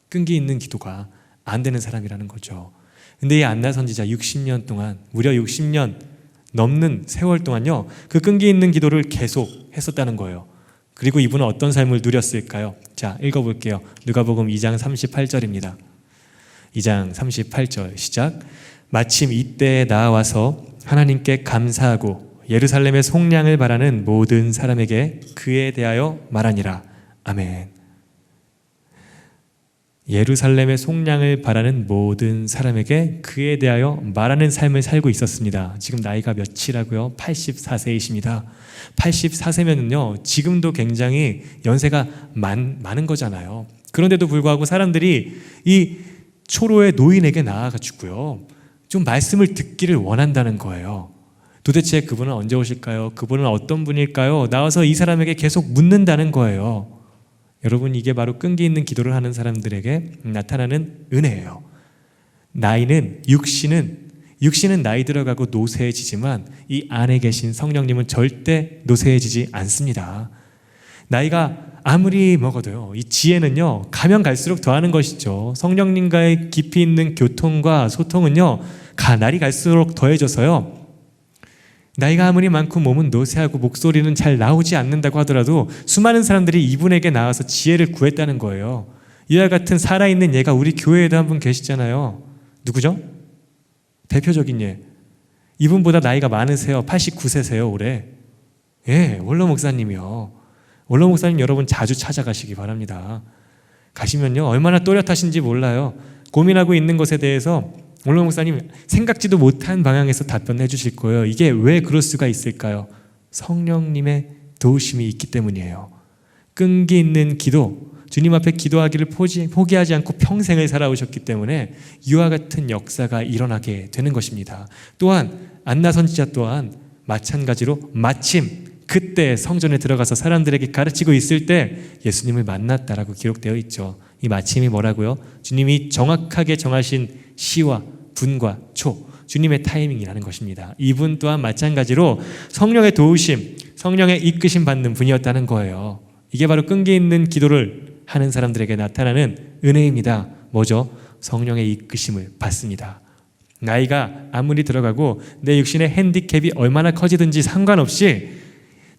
끈기 있는 기도가 안 되는 사람이라는 거죠. 근데 이 안나 선지자 60년 동안, 무려 60년 넘는 세월 동안요, 그 끈기 있는 기도를 계속 했었다는 거예요. 그리고 이분은 어떤 삶을 누렸을까요? 자, 읽어볼게요. 누가복음 2장 38절입니다. 2장 38절 시작. 마침 이때에 나와서 하나님께 감사하고 예루살렘의 속량을 바라는 모든 사람에게 그에 대하여 말하니라. 아멘. 예루살렘의 속량을 바라는 모든 사람에게 그에 대하여 말하는 삶을 살고 있었습니다. 지금 나이가 몇이라고요? 84세이십니다. 84세면은요, 지금도 굉장히 연세가 많은 거잖아요. 그런데도 불구하고 사람들이 이 초로의 노인에게 나아가지고요, 좀 말씀을 듣기를 원한다는 거예요. 도대체 그분은 언제 오실까요? 그분은 어떤 분일까요? 나와서 이 사람에게 계속 묻는다는 거예요. 여러분, 이게 바로 끈기 있는 기도를 하는 사람들에게 나타나는 은혜예요. 육신은 나이 들어가고 노쇠해지지만 이 안에 계신 성령님은 절대 노쇠해지지 않습니다. 나이가 아무리 먹어도요, 이 지혜는요, 가면 갈수록 더하는 것이죠. 성령님과의 깊이 있는 교통과 소통은요, 날이 갈수록 더해져서요, 나이가 아무리 많고 몸은 노쇠하고 목소리는 잘 나오지 않는다고 하더라도 수많은 사람들이 이분에게 나와서 지혜를 구했다는 거예요. 이와 같은 살아있는 예가 우리 교회에도 한 분 계시잖아요. 누구죠? 대표적인 예. 이분보다 나이가 많으세요. 89세세요 올해. 예, 원로 목사님이요. 원로 목사님 여러분 자주 찾아가시기 바랍니다. 가시면요, 얼마나 또렷하신지 몰라요. 고민하고 있는 것에 대해서 원로 목사님 생각지도 못한 방향에서 답변해 주실 거예요. 이게 왜 그럴 수가 있을까요? 성령님의 도우심이 있기 때문이에요. 끈기 있는 기도, 주님 앞에 기도하기를 포기하지 않고 평생을 살아오셨기 때문에 이와 같은 역사가 일어나게 되는 것입니다. 또한 안나 선지자 또한 마찬가지로 마침 그때 성전에 들어가서 사람들에게 가르치고 있을 때 예수님을 만났다라고 기록되어 있죠. 이 마침이 뭐라고요? 주님이 정확하게 정하신 시와 분과 초, 주님의 타이밍이라는 것입니다. 이분 또한 마찬가지로 성령의 도우심, 성령의 이끄심 받는 분이었다는 거예요. 이게 바로 끈기 있는 기도를 하는 사람들에게 나타나는 은혜입니다. 뭐죠? 성령의 이끄심을 받습니다. 나이가 아무리 들어가고 내 육신의 핸디캡이 얼마나 커지든지 상관없이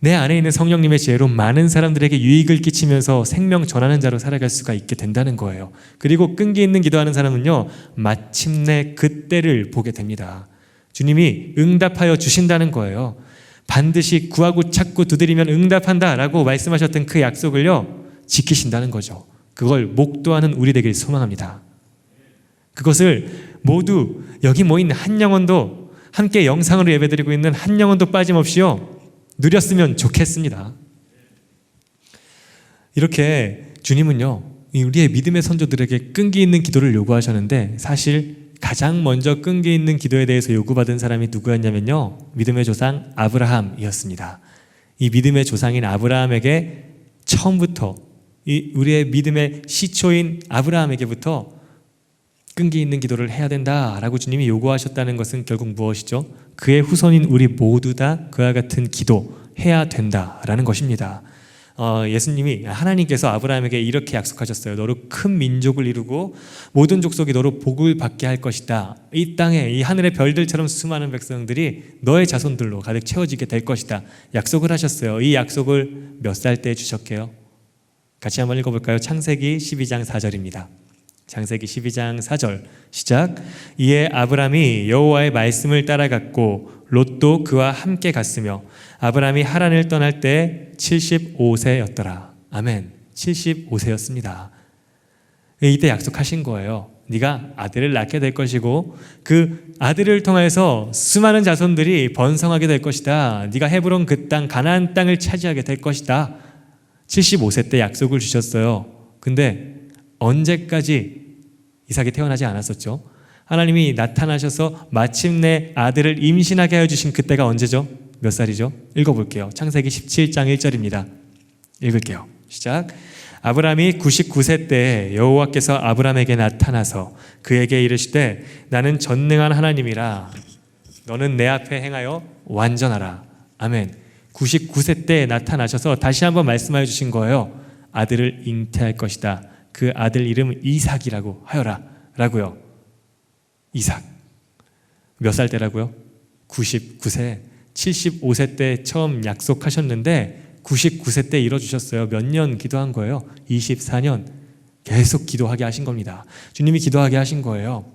내 안에 있는 성령님의 지혜로 많은 사람들에게 유익을 끼치면서 생명 전하는 자로 살아갈 수가 있게 된다는 거예요. 그리고 끈기 있는 기도하는 사람은요, 마침내 그때를 보게 됩니다. 주님이 응답하여 주신다는 거예요. 반드시 구하고 찾고 두드리면 응답한다라고 말씀하셨던 그 약속을요, 지키신다는 거죠. 그걸 목도하는 우리 되길 소망합니다. 그것을 모두 여기 모인 한 영혼도, 함께 영상으로 예배드리고 있는 한 영혼도 빠짐없이요, 누렸으면 좋겠습니다. 이렇게 주님은요, 우리의 믿음의 선조들에게 끈기 있는 기도를 요구하셨는데, 사실 가장 먼저 끈기 있는 기도에 대해서 요구받은 사람이 누구였냐면요, 믿음의 조상 아브라함이었습니다. 이 믿음의 조상인 아브라함에게 처음부터, 우리의 믿음의 시초인 아브라함에게부터 끈기 있는 기도를 해야 된다라고 주님이 요구하셨다는 것은 결국 무엇이죠? 그의 후손인 우리 모두 다 그와 같은 기도 해야 된다라는 것입니다. 예수님이, 하나님께서 아브라함에게 이렇게 약속하셨어요. 너로 큰 민족을 이루고 모든 족속이 너로 복을 받게 할 것이다. 이 땅에 이 하늘의 별들처럼 수많은 백성들이 너의 자손들로 가득 채워지게 될 것이다. 약속을 하셨어요. 이 약속을 몇 살 때 주셨게요? 같이 한번 읽어볼까요? 창세기 12장 4절입니다. 창세기 12장 4절 시작. 이에 아브람이 여호와의 말씀을 따라갔고 롯도 그와 함께 갔으며 아브람이 하란을 떠날 때 75세였더라. 아멘. 75세였습니다. 이때 약속하신 거예요. 네가 아들을 낳게 될 것이고 그 아들을 통해서 수많은 자손들이 번성하게 될 것이다. 네가 헤브론 그 땅 가나안 땅을 차지하게 될 것이다. 75세 때 약속을 주셨어요. 근데 언제까지 이삭이 태어나지 않았었죠? 하나님이 나타나셔서 마침내 아들을 임신하게 하여 주신 그때가 언제죠? 몇 살이죠? 읽어볼게요. 창세기 17장 1절입니다. 읽을게요. 시작. 아브람이 99세 때 여호와께서 아브람에게 나타나서 그에게 이르시되 나는 전능한 하나님이라 너는 내 앞에 행하여 완전하라. 아멘. 99세 때 나타나셔서 다시 한번 말씀하여 주신 거예요. 아들을 잉태할 것이다. 그 아들 이름 이삭이라고 하여라 라고요. 이삭 몇 살 때라고요? 99세 75세 때 처음 약속하셨는데 99세 때 이뤄주셨어요. 몇 년 기도한 거예요? 24년 계속 기도하게 하신 겁니다. 주님이 기도하게 하신 거예요.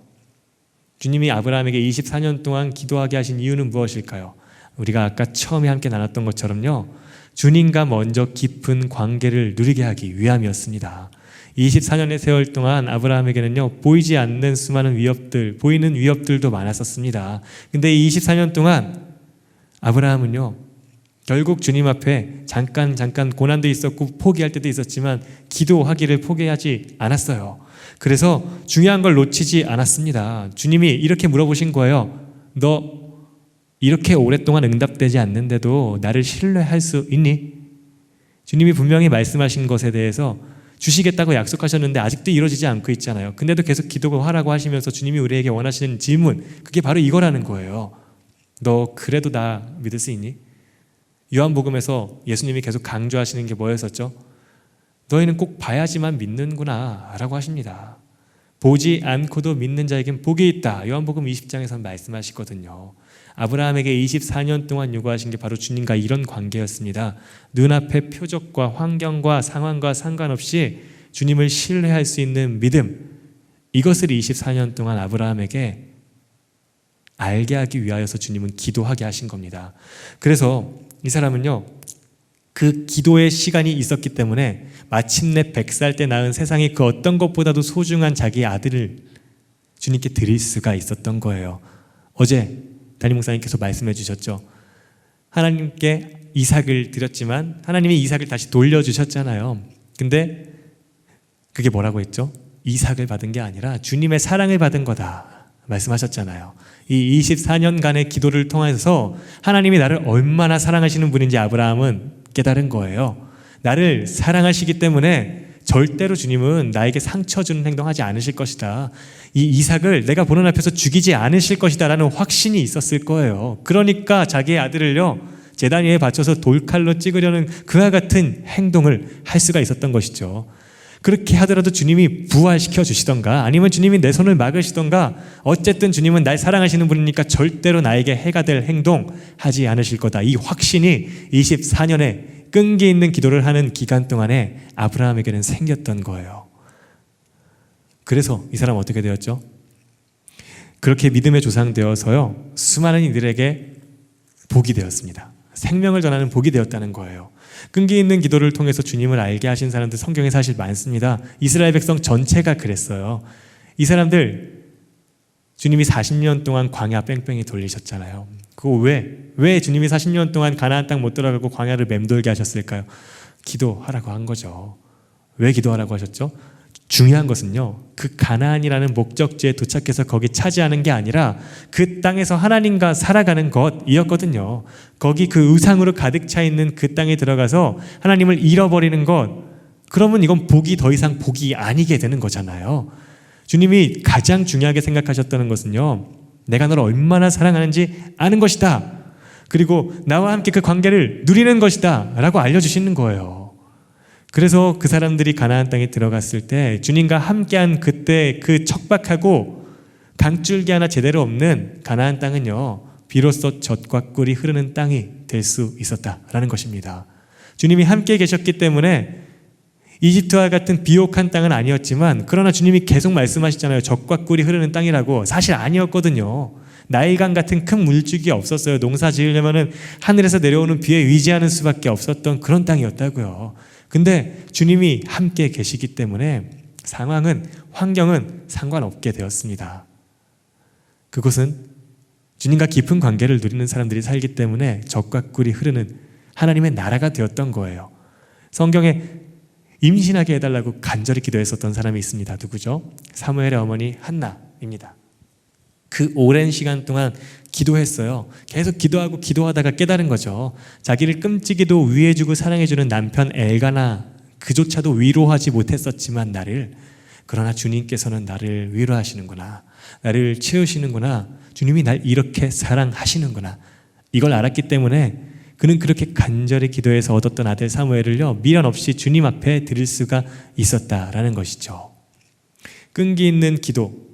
주님이 아브라함에게 24년 동안 기도하게 하신 이유는 무엇일까요? 우리가 아까 처음에 함께 나눴던 것처럼요, 주님과 먼저 깊은 관계를 누리게 하기 위함이었습니다. 24년의 세월 동안 아브라함에게는요, 보이지 않는 수많은 위협들, 보이는 위협들도 많았었습니다. 근데 이 24년 동안 아브라함은요, 결국 주님 앞에 잠깐 고난도 있었고 포기할 때도 있었지만 기도하기를 포기하지 않았어요. 그래서 중요한 걸 놓치지 않았습니다. 주님이 이렇게 물어보신 거예요. 너 이렇게 오랫동안 응답되지 않는데도 나를 신뢰할 수 있니? 주님이 분명히 말씀하신 것에 대해서 주시겠다고 약속하셨는데 아직도 이루어지지 않고 있잖아요. 근데도 계속 기도하라고 하시면서 주님이 우리에게 원하시는 질문, 그게 바로 이거라는 거예요. 너 그래도 나 믿을 수 있니? 요한복음에서 예수님이 계속 강조하시는 게 뭐였었죠? 너희는 꼭 봐야지만 믿는구나 라고 하십니다. 보지 않고도 믿는 자에겐 복이 있다. 요한복음 20장에서 말씀하시거든요. 아브라함에게 24년 동안 요구하신 게 바로 주님과 이런 관계였습니다. 눈앞의 표적과 환경과 상황과 상관없이 주님을 신뢰할 수 있는 믿음, 이것을 24년 동안 아브라함에게 알게 하기 위하여서 주님은 기도하게 하신 겁니다. 그래서 이 사람은요, 그 기도의 시간이 있었기 때문에 마침내 100살 때 낳은 세상에 그 어떤 것보다도 소중한 자기 아들을 주님께 드릴 수가 있었던 거예요. 어제 담임 목사님께서 말씀해 주셨죠. 하나님께 이삭을 드렸지만 하나님이 이삭을 다시 돌려주셨잖아요. 근데 그게 뭐라고 했죠? 이삭을 받은 게 아니라 주님의 사랑을 받은 거다 말씀하셨잖아요. 이 24년간의 기도를 통해서 하나님이 나를 얼마나 사랑하시는 분인지 아브라함은 깨달은 거예요. 나를 사랑하시기 때문에 절대로 주님은 나에게 상처 주는 행동하지 않으실 것이다. 이 이삭을 내가 보는 앞에서 죽이지 않으실 것이다 라는 확신이 있었을 거예요. 그러니까 자기의 아들을요 제단 위에 받쳐서 돌칼로 찍으려는 그와 같은 행동을 할 수가 있었던 것이죠. 그렇게 하더라도 주님이 부활시켜 주시던가 아니면 주님이 내 손을 막으시던가 어쨌든 주님은 날 사랑하시는 분이니까 절대로 나에게 해가 될 행동 하지 않으실 거다. 이 확신이 24년의 끈기 있는 기도를 하는 기간 동안에 아브라함에게는 생겼던 거예요. 그래서 이 사람 어떻게 되었죠? 그렇게 믿음의 조상 되어서요 수많은 이들에게 복이 되었습니다. 생명을 전하는 복이 되었다는 거예요. 끈기 있는 기도를 통해서 주님을 알게 하신 사람들 성경에 사실 많습니다. 이스라엘 백성 전체가 그랬어요. 이 사람들 주님이 40년 동안 광야 뺑뺑이 돌리셨잖아요. 그거 왜 주님이 40년 동안 가나안 땅 못 들어가고 광야를 맴돌게 하셨을까요? 기도하라고 한 거죠. 왜 기도하라고 하셨죠? 중요한 것은요 그 가나안이라는 목적지에 도착해서 거기 차지하는 게 아니라 그 땅에서 하나님과 살아가는 것이었거든요. 거기 그 우상으로 가득 차 있는 그 땅에 들어가서 하나님을 잃어버리는 것, 그러면 이건 복이 더 이상 복이 아니게 되는 거잖아요. 주님이 가장 중요하게 생각하셨다는 것은요 내가 너를 얼마나 사랑하는지 아는 것이다. 그리고 나와 함께 그 관계를 누리는 것이다 라고 알려주시는 거예요. 그래서 그 사람들이 가나안 땅에 들어갔을 때 주님과 함께한 그때 그 척박하고 강줄기 하나 제대로 없는 가나안 땅은요 비로소 젖과 꿀이 흐르는 땅이 될 수 있었다라는 것입니다. 주님이 함께 계셨기 때문에 이집트와 같은 비옥한 땅은 아니었지만 그러나 주님이 계속 말씀하시잖아요. 젖과 꿀이 흐르는 땅이라고. 사실 아니었거든요. 나일강 같은 큰 물줄기 없었어요. 농사 지으려면 하늘에서 내려오는 비에 의지하는 수밖에 없었던 그런 땅이었다고요. 근데 주님이 함께 계시기 때문에 상황은, 환경은 상관없게 되었습니다. 그곳은 주님과 깊은 관계를 누리는 사람들이 살기 때문에 젖과 꿀이 흐르는 하나님의 나라가 되었던 거예요. 성경에 임신하게 해달라고 간절히 기도했었던 사람이 있습니다. 누구죠? 사무엘의 어머니 한나입니다. 그 오랜 시간 동안 기도했어요. 계속 기도하고 기도하다가 깨달은 거죠. 자기를 끔찍이도 위해주고 사랑해주는 남편 엘가나 그조차도 위로하지 못했었지만 나를, 그러나 주님께서는 나를 위로하시는구나, 나를 채우시는구나, 주님이 날 이렇게 사랑하시는구나, 이걸 알았기 때문에 그는 그렇게 간절히 기도해서 얻었던 아들 사무엘을요 미련 없이 주님 앞에 드릴 수가 있었다라는 것이죠. 끈기 있는 기도,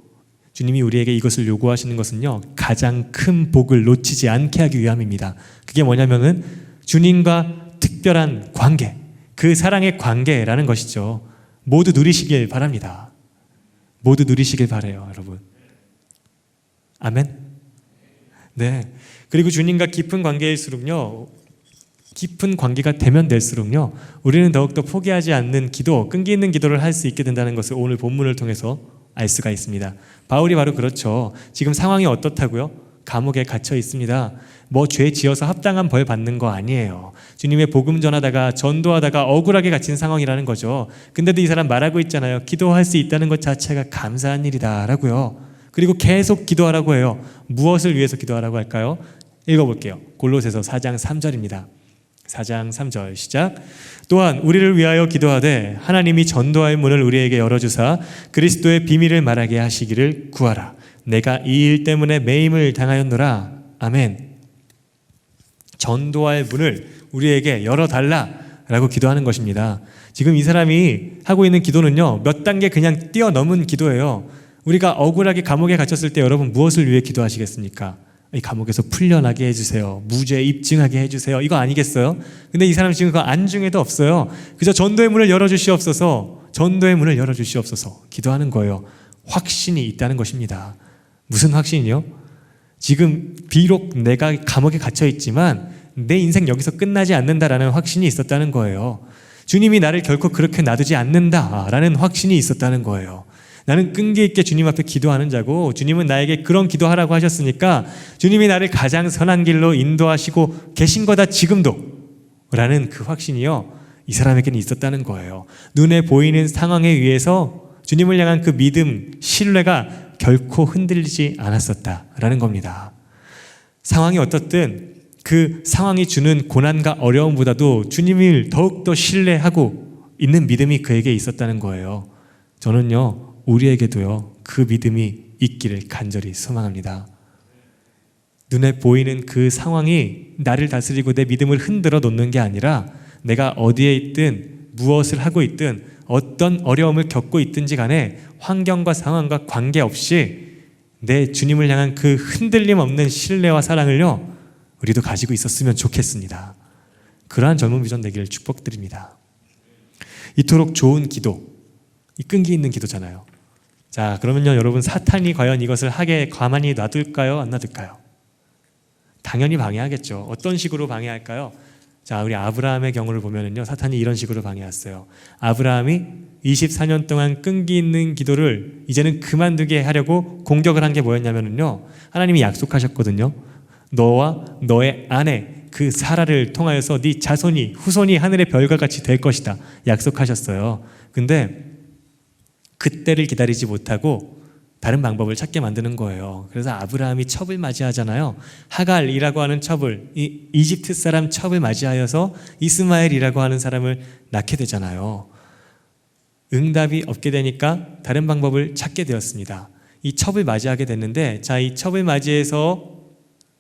주님이 우리에게 이것을 요구하시는 것은요 가장 큰 복을 놓치지 않게 하기 위함입니다. 그게 뭐냐면은 주님과 특별한 관계, 그 사랑의 관계라는 것이죠. 모두 누리시길 바랍니다. 모두 누리시길 바라요, 여러분. 아멘. 네. 그리고 주님과 깊은 관계일수록요, 깊은 관계가 되면 될수록요 우리는 더욱더 포기하지 않는 기도, 끈기 있는 기도를 할 수 있게 된다는 것을 오늘 본문을 통해서 알 수가 있습니다. 바울이 바로 그렇죠. 지금 상황이 어떻다고요? 감옥에 갇혀 있습니다. 뭐 죄 지어서 합당한 벌 받는 거 아니에요. 주님의 복음 전하다가 전도하다가 억울하게 갇힌 상황이라는 거죠. 근데도 이 사람 말하고 있잖아요. 기도할 수 있다는 것 자체가 감사한 일이다라고요. 그리고 계속 기도하라고 해요. 무엇을 위해서 기도하라고 할까요? 읽어볼게요. 골로새서 4장 3절입니다. 4장 3절 시작. 또한 우리를 위하여 기도하되 하나님이 전도할 문을 우리에게 열어주사 그리스도의 비밀을 말하게 하시기를 구하라. 내가 이 일 때문에 매임을 당하였노라. 아멘. 전도할 문을 우리에게 열어달라라고 기도하는 것입니다. 지금 이 사람이 하고 있는 기도는요 몇 단계 그냥 뛰어넘은 기도예요. 우리가 억울하게 감옥에 갇혔을 때 여러분 무엇을 위해 기도하시겠습니까? 이 감옥에서 풀려나게 해주세요. 무죄 입증하게 해주세요. 이거 아니겠어요? 근데 이 사람 지금 그 안중에도 없어요. 그저 전도의 문을 열어주시옵소서, 전도의 문을 열어주시옵소서 기도하는 거예요. 확신이 있다는 것입니다. 무슨 확신이요? 지금 비록 내가 감옥에 갇혀 있지만 내 인생 여기서 끝나지 않는다라는 확신이 있었다는 거예요. 주님이 나를 결코 그렇게 놔두지 않는다라는 확신이 있었다는 거예요. 나는 끈기 있게 주님 앞에 기도하는 자고 주님은 나에게 그런 기도하라고 하셨으니까 주님이 나를 가장 선한 길로 인도하시고 계신 거다 지금도 라는 그 확신이요 이 사람에게는 있었다는 거예요. 눈에 보이는 상황에 의해서 주님을 향한 그 믿음, 신뢰가 결코 흔들리지 않았었다라는 겁니다. 상황이 어떻든 그 상황이 주는 고난과 어려움보다도 주님을 더욱더 신뢰하고 있는 믿음이 그에게 있었다는 거예요. 저는요, 우리에게도요, 그 믿음이 있기를 간절히 소망합니다. 눈에 보이는 그 상황이 나를 다스리고 내 믿음을 흔들어 놓는 게 아니라 내가 어디에 있든 무엇을 하고 있든 어떤 어려움을 겪고 있든지 간에 환경과 상황과 관계없이 내 주님을 향한 그 흔들림 없는 신뢰와 사랑을요, 우리도 가지고 있었으면 좋겠습니다. 그러한 젊은 비전 되기를 축복드립니다. 이토록 좋은 기도, 이 끈기 있는 기도잖아요. 자, 그러면요, 여러분, 사탄이 과연 이것을 하게 가만히 놔둘까요? 안 놔둘까요? 당연히 방해하겠죠. 어떤 식으로 방해할까요? 자, 우리 아브라함의 경우를 보면은요, 사탄이 이런 식으로 방해했어요. 아브라함이 24년 동안 끈기 있는 기도를 이제는 그만두게 하려고 공격을 한 게 뭐였냐면요, 하나님이 약속하셨거든요. 너와 너의 아내 그 사라를 통하여서 네 자손이 후손이 하늘의 별과 같이 될 것이다 약속하셨어요. 근데 그때를 기다리지 못하고 다른 방법을 찾게 만드는 거예요. 그래서 아브라함이 첩을 맞이하잖아요. 하갈이라고 하는 첩을, 이집트 사람 첩을 맞이하여서 이스마엘이라고 하는 사람을 낳게 되잖아요. 응답이 없게 되니까 다른 방법을 찾게 되었습니다. 이 첩을 맞이하게 됐는데, 자, 이 첩을 맞이해서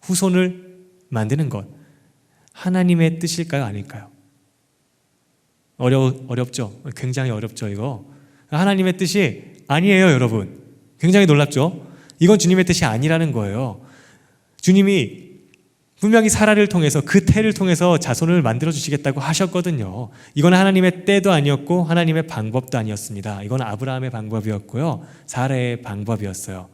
후손을 만드는 것, 하나님의 뜻일까요? 아닐까요? 어렵죠? 굉장히 어렵죠, 이거. 하나님의 뜻이 아니에요, 여러분. 굉장히 놀랍죠? 이건 주님의 뜻이 아니라는 거예요. 주님이 분명히 사라를 통해서, 그 태를 통해서 자손을 만들어 주시겠다고 하셨거든요. 이건 하나님의 때도 아니었고 하나님의 방법도 아니었습니다. 이건 아브라함의 방법이었고요, 사라의 방법이었어요.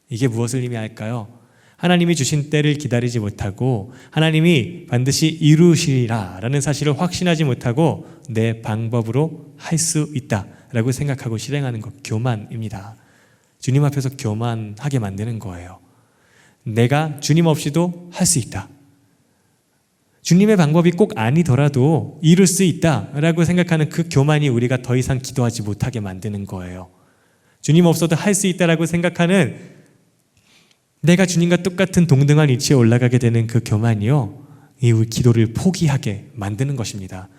이게 무엇을 의미할까요? 하나님이 주신 때를 기다리지 못하고 하나님이 반드시 이루시리라 라는 사실을 확신하지 못하고 내 방법으로 할 수 있다라고 생각하고 실행하는 것, 교만입니다. 주님 앞에서 교만하게 만드는 거예요. 내가 주님 없이도 할 수 있다, 주님의 방법이 꼭 아니더라도 이룰 수 있다라고 생각하는 그 교만이 우리가 더 이상 기도하지 못하게 만드는 거예요. 주님 없어도 할 수 있다라고 생각하는, 내가 주님과 똑같은 동등한 위치에 올라가게 되는 그 교만이요, 이 기도를 포기하게 만드는 것입니다.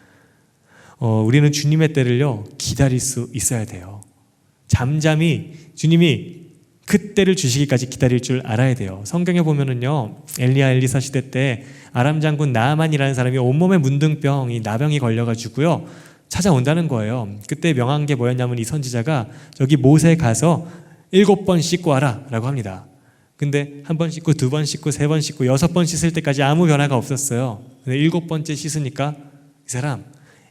우리는 주님의 때를요, 기다릴 수 있어야 돼요. 잠잠히 주님이 그 때를 주시기까지 기다릴 줄 알아야 돼요. 성경에 보면은요, 엘리야 엘리사 시대 때 아람 장군 나아만이라는 사람이 온몸에 문둥병, 나병이 걸려가지고요 찾아온다는 거예요. 그때 명한 게 뭐였냐면, 이 선지자가 저기 못에 가서 7번 씻고 와라 라고 합니다. 근데 1번 씻고 2번 씻고 3번 씻고 6번 씻을 때까지 아무 변화가 없었어요. 근데 7번째 씻으니까 이 사람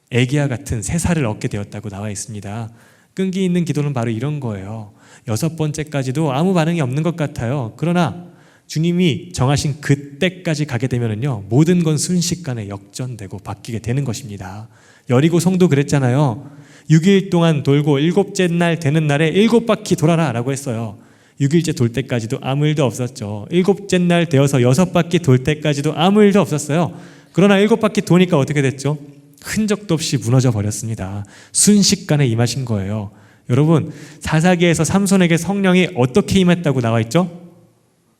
애기와 같은 새살을 얻게 되었다고 나와 있습니다. 끈기 있는 기도는 바로 이런 거예요. 6번째까지도 아무 반응이 없는 것 같아요. 그러나 주님이 정하신 그때까지 가게 되면은요, 모든 건 순식간에 역전되고 바뀌게 되는 것입니다. 여리고 성도 그랬잖아요. 6일 동안 돌고 7째 날 되는 날에 7바퀴 돌아라 라고 했어요. 6일째 돌 때까지도 아무 일도 없었죠. 7째 날 되어서 6바퀴 돌 때까지도 아무 일도 없었어요. 그러나 7바퀴 도니까 어떻게 됐죠? 흔적도 없이 무너져 버렸습니다. 순식간에 임하신 거예요. 여러분, 사사기에서 삼손에게 성령이 어떻게 임했다고 나와 있죠?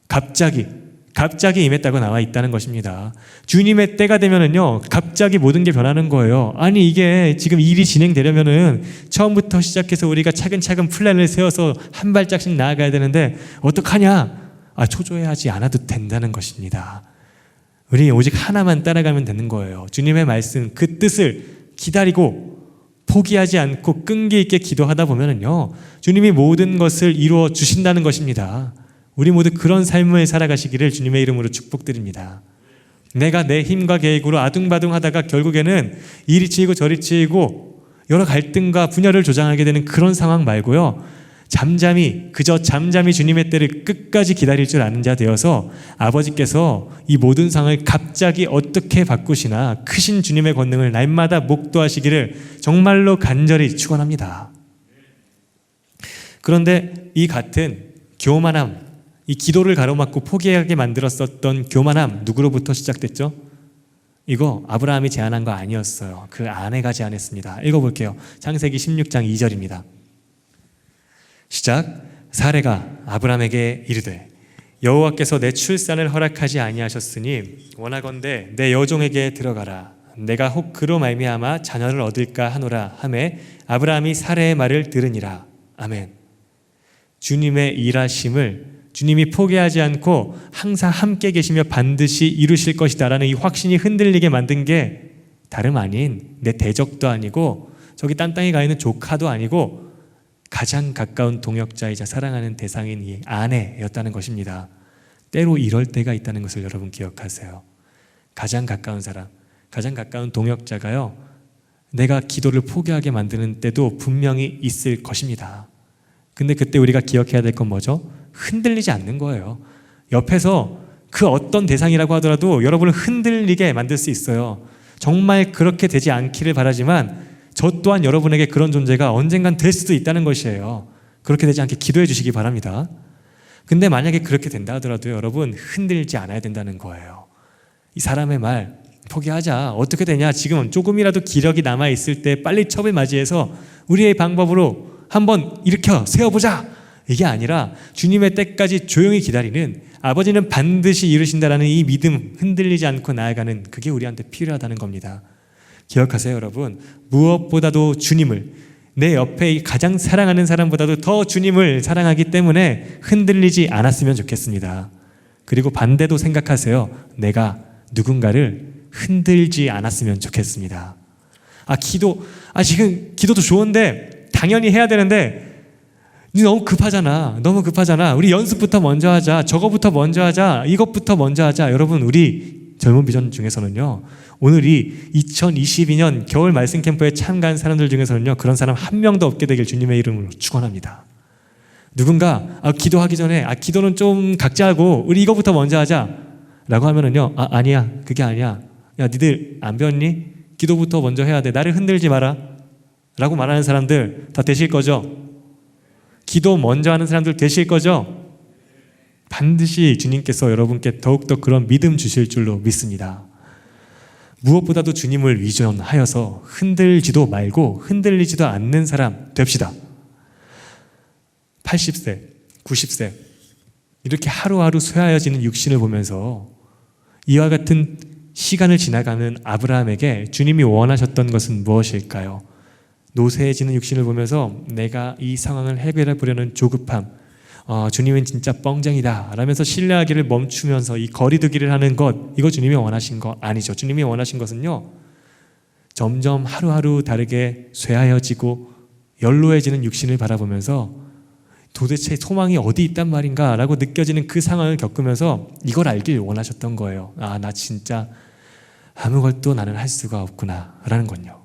갑자기 임했다고 나와 있다는 것입니다. 주님의 때가 되면은요, 갑자기 모든 게 변하는 거예요. 아니, 이게 지금 일이 진행되려면은 처음부터 시작해서 우리가 차근차근 플랜을 세워서 한 발짝씩 나아가야 되는데 어떡하냐? 초조해하지 않아도 된다는 것입니다. 우리 오직 하나만 따라가면 되는 거예요. 주님의 말씀, 그 뜻을 기다리고 포기하지 않고 끈기 있게 기도하다 보면은요, 주님이 모든 것을 이루어 주신다는 것입니다. 우리 모두 그런 삶을 살아가시기를 주님의 이름으로 축복드립니다. 내가 내 힘과 계획으로 아둥바둥하다가 결국에는 이리 치이고 저리 치이고 여러 갈등과 분열을 조장하게 되는 그런 상황 말고요, 그저 잠잠히 주님의 때를 끝까지 기다릴 줄 아는 자 되어서 아버지께서 이 모든 상황을 갑자기 어떻게 바꾸시나 크신 주님의 권능을 날마다 목도하시기를 정말로 간절히 축원합니다. 그런데 이 같은 교만함, 이 기도를 가로막고 포기하게 만들었었던 교만함, 누구로부터 시작됐죠? 이거 아브라함이 제안한 거 아니었어요. 그 아내가 제안했습니다. 읽어볼게요. 창세기 16장 2절입니다. 시작. 사레가 아브라함에게 이르되 여호와께서 내 출산을 허락하지 아니하셨으니 원하건대 내 여종에게 들어가라. 내가 혹 그로 말미암아 자녀를 얻을까 하노라 하매 아브라함이 사레의 말을 들으니라. 아멘. 주님의 일하심을 주님이 포기하지 않고 항상 함께 계시며 반드시 이루실 것이다 라는 이 확신이 흔들리게 만든 게 다름 아닌 내 대적도 아니고 저기 딴 땅에 가 있는 조카도 아니고 가장 가까운 동역자이자 사랑하는 대상인 이 아내였다는 것입니다. 때로 이럴 때가 있다는 것을 여러분 기억하세요. 가장 가까운 사람, 가장 가까운 동역자가요, 내가 기도를 포기하게 만드는 때도 분명히 있을 것입니다. 근데 그때 우리가 기억해야 될 건 뭐죠? 흔들리지 않는 거예요. 옆에서 그 어떤 대상이라고 하더라도 여러분을 흔들리게 만들 수 있어요. 정말 그렇게 되지 않기를 바라지만 저 또한 여러분에게 그런 존재가 언젠간 될 수도 있다는 것이에요. 그렇게 되지 않게 기도해 주시기 바랍니다. 근데 만약에 그렇게 된다 하더라도 여러분 흔들지 않아야 된다는 거예요. 이 사람의 말 포기하자. 어떻게 되냐? 지금 조금이라도 기력이 남아있을 때 빨리 첩을 맞이해서 우리의 방법으로 한번 일으켜 세워보자. 이게 아니라 주님의 때까지 조용히 기다리는, 아버지는 반드시 이루신다라는 이 믿음, 흔들리지 않고 나아가는, 그게 우리한테 필요하다는 겁니다. 기억하세요 여러분. 무엇보다도 주님을, 내 옆에 가장 사랑하는 사람보다도 더 주님을 사랑하기 때문에 흔들리지 않았으면 좋겠습니다. 그리고 반대도 생각하세요. 내가 누군가를 흔들지 않았으면 좋겠습니다. 지금 기도도 좋은데 당연히 해야 되는데 너무 급하잖아. 너무 급하잖아. 우리 연습부터 먼저 하자. 저거부터 먼저 하자. 이것부터 먼저 하자. 여러분, 우리 젊은 비전 중에서는요, 오늘이 2022년 겨울 말씀 캠프에 참가한 사람들 중에서는요, 그런 사람 한 명도 없게 되길 주님의 이름으로 축원합니다. 누군가 기도하기 전에 기도는 좀 각자 하고 우리 이거부터 먼저 하자 라고 하면은요, 아니야, 그게 아니야. 야, 니들 안 배웠니? 기도부터 먼저 해야 돼. 나를 흔들지 마라 라고 말하는 사람들 다 되실 거죠? 기도 먼저 하는 사람들 되실 거죠? 반드시 주님께서 여러분께 더욱더 그런 믿음 주실 줄로 믿습니다. 무엇보다도 주님을 위전하여서 흔들지도 말고 흔들리지도 않는 사람 됩시다. 80세, 90세 이렇게 하루하루 쇠하여지는 육신을 보면서 이와 같은 시간을 지나가는 아브라함에게 주님이 원하셨던 것은 무엇일까요? 노쇠해지는 육신을 보면서 내가 이 상황을 해결해 보려는 조급함, 주님은 진짜 뻥쟁이다 라면서 신뢰하기를 멈추면서 이 거리두기를 하는 것, 이거 주님이 원하신 거 아니죠. 주님이 원하신 것은요, 점점 하루하루 다르게 쇠하여지고 연로해지는 육신을 바라보면서 도대체 소망이 어디 있단 말인가 라고 느껴지는 그 상황을 겪으면서 이걸 알길 원하셨던 거예요. 나 진짜 아무것도 나는 할 수가 없구나 라는 건요.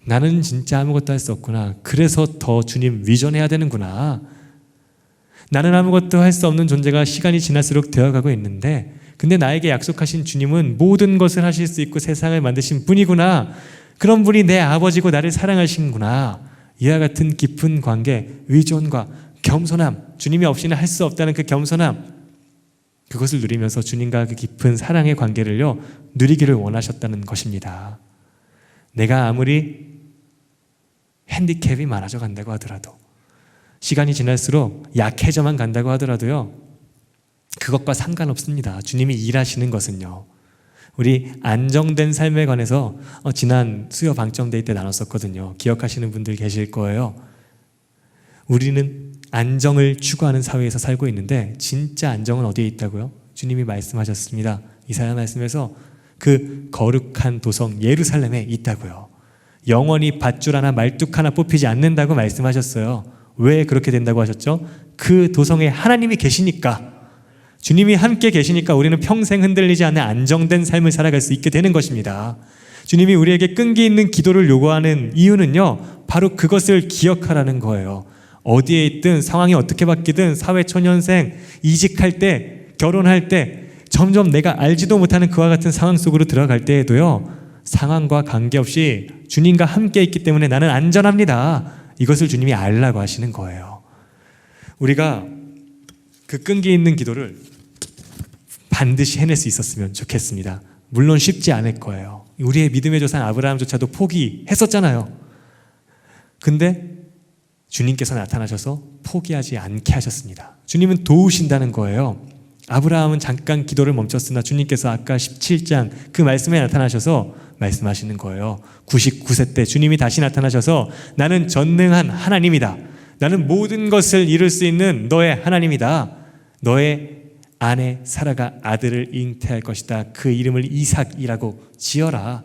나는 진짜 아무것도 할 수 없구나. 그래서 더 주님 위전해야 되는구나. 나는 아무것도 할 수 없는 존재가 시간이 지날수록 되어가고 있는데, 근데 나에게 약속하신 주님은 모든 것을 하실 수 있고 세상을 만드신 분이구나. 그런 분이 내 아버지고 나를 사랑하시는구나. 이와 같은 깊은 관계, 의존과 겸손함, 주님이 없이는 할 수 없다는 그 겸손함, 그것을 누리면서 주님과 그 깊은 사랑의 관계를요, 누리기를 원하셨다는 것입니다. 내가 아무리 핸디캡이 많아져 간다고 하더라도, 시간이 지날수록 약해져만 간다고 하더라도요, 그것과 상관없습니다. 주님이 일하시는 것은요, 우리 안정된 삶에 관해서 지난 수요 방점데이 때 나눴었거든요. 기억하시는 분들 계실 거예요. 우리는 안정을 추구하는 사회에서 살고 있는데 진짜 안정은 어디에 있다고요? 주님이 말씀하셨습니다. 이사야 말씀에서 그 거룩한 도성 예루살렘에 있다고요. 영원히 밧줄 하나 말뚝 하나 뽑히지 않는다고 말씀하셨어요. 왜 그렇게 된다고 하셨죠? 그 도성에 하나님이 계시니까, 주님이 함께 계시니까 우리는 평생 흔들리지 않는 안정된 삶을 살아갈 수 있게 되는 것입니다. 주님이 우리에게 끈기 있는 기도를 요구하는 이유는요, 바로 그것을 기억하라는 거예요. 어디에 있든 상황이 어떻게 바뀌든 사회초년생, 이직할 때, 결혼할 때 점점 내가 알지도 못하는 그와 같은 상황 속으로 들어갈 때에도요, 상황과 관계없이 주님과 함께 있기 때문에 나는 안전합니다. 이것을 주님이 알라고 하시는 거예요. 우리가 그 끈기 있는 기도를 반드시 해낼 수 있었으면 좋겠습니다. 물론 쉽지 않을 거예요. 우리의 믿음의 조상 아브라함조차도 포기했었잖아요. 근데 주님께서 나타나셔서 포기하지 않게 하셨습니다. 주님은 도우신다는 거예요. 아브라함은 잠깐 기도를 멈췄으나 주님께서 아까 17장 그 말씀에 나타나셔서 말씀하시는 거예요. 99세 때 주님이 다시 나타나셔서 나는 전능한 하나님이다. 나는 모든 것을 이룰 수 있는 너의 하나님이다. 너의 아내 사라가 아들을 잉태할 것이다. 그 이름을 이삭이라고 지어라.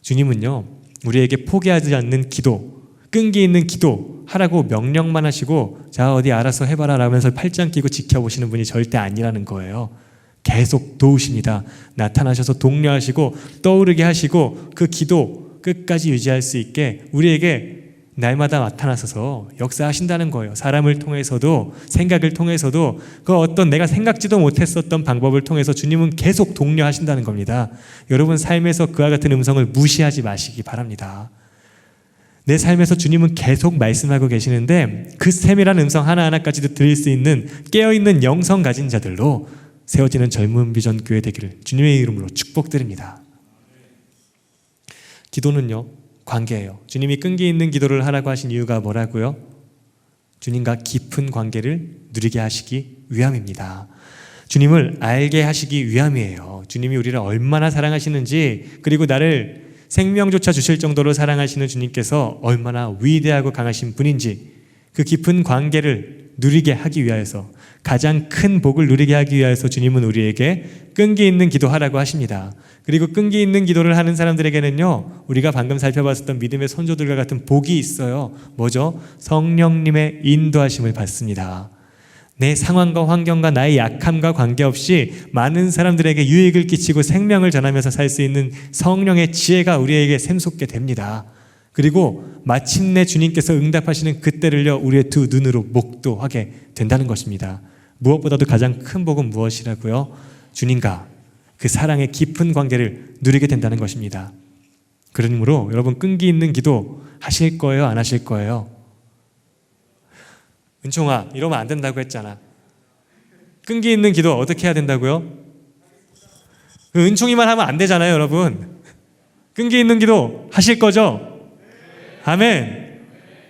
주님은요, 우리에게 포기하지 않는 기도, 끈기 있는 기도 하라고 명령만 하시고 자 어디 알아서 해봐라 라면서 팔짱 끼고 지켜보시는 분이 절대 아니라는 거예요. 계속 도우십니다. 나타나셔서 독려하시고 떠오르게 하시고 그 기도 끝까지 유지할 수 있게 우리에게 날마다 나타나셔서 역사하신다는 거예요. 사람을 통해서도 생각을 통해서도 그 어떤 내가 생각지도 못했었던 방법을 통해서 주님은 계속 독려하신다는 겁니다. 여러분 삶에서 그와 같은 음성을 무시하지 마시기 바랍니다. 내 삶에서 주님은 계속 말씀하고 계시는데 그 세밀한 음성 하나하나까지도 들을 수 있는 깨어있는 영성 가진 자들로 세워지는 젊은 비전 교회 되기를 주님의 이름으로 축복드립니다. 기도는요, 관계예요. 주님이 끈기 있는 기도를 하라고 하신 이유가 뭐라고요? 주님과 깊은 관계를 누리게 하시기 위함입니다. 주님을 알게 하시기 위함이에요. 주님이 우리를 얼마나 사랑하시는지, 그리고 나를 생명조차 주실 정도로 사랑하시는 주님께서 얼마나 위대하고 강하신 분인지 그 깊은 관계를 누리게 하기 위하여서, 가장 큰 복을 누리게 하기 위하여서 주님은 우리에게 끈기 있는 기도하라고 하십니다. 그리고 끈기 있는 기도를 하는 사람들에게는요, 우리가 방금 살펴봤었던 믿음의 선조들과 같은 복이 있어요. 뭐죠? 성령님의 인도하심을 받습니다. 내 상황과 환경과 나의 약함과 관계없이 많은 사람들에게 유익을 끼치고 생명을 전하면서 살 수 있는 성령의 지혜가 우리에게 샘솟게 됩니다. 그리고 마침내 주님께서 응답하시는 그때를요, 우리의 두 눈으로 목도하게 된다는 것입니다. 무엇보다도 가장 큰 복은 무엇이라고요? 주님과 그 사랑의 깊은 관계를 누리게 된다는 것입니다. 그러므로 여러분 끈기 있는 기도 하실 거예요? 안 하실 거예요? 은총아, 이러면 안 된다고 했잖아. 끈기 있는 기도 어떻게 해야 된다고요? 은총이만 하면 안 되잖아요, 여러분. 끈기 있는 기도 하실 거죠? 아멘.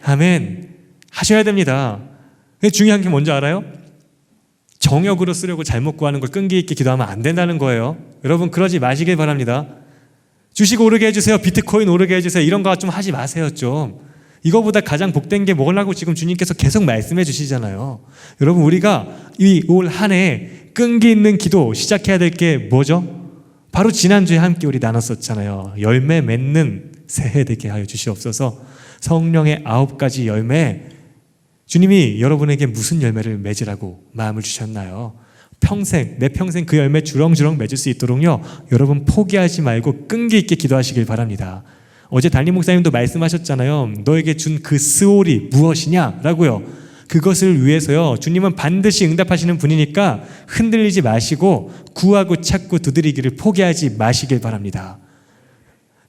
아멘. 하셔야 됩니다. 중요한 게 뭔지 알아요? 정욕으로 쓰려고 잘못 구하는 걸 끈기 있게 기도하면 안 된다는 거예요. 여러분 그러지 마시길 바랍니다. 주식 오르게 해주세요. 비트코인 오르게 해주세요. 이런 거 좀 하지 마세요. 좀. 이거보다 가장 복된 게 뭐라고 지금 주님께서 계속 말씀해 주시잖아요. 여러분 우리가 이 올 한 해 끈기 있는 기도 시작해야 될 게 뭐죠? 바로 지난주에 함께 우리 나눴었잖아요. 열매 맺는 새해 되게 하여 주시옵소서. 성령의 9가지 열매, 주님이 여러분에게 무슨 열매를 맺으라고 마음을 주셨나요? 평생, 내 평생 그 열매 주렁주렁 맺을 수 있도록요, 여러분 포기하지 말고 끈기 있게 기도하시길 바랍니다. 어제 담임 목사님도 말씀하셨잖아요. 너에게 준 그 스올이 무엇이냐라고요. 그것을 위해서요, 주님은 반드시 응답하시는 분이니까 흔들리지 마시고 구하고 찾고 두드리기를 포기하지 마시길 바랍니다.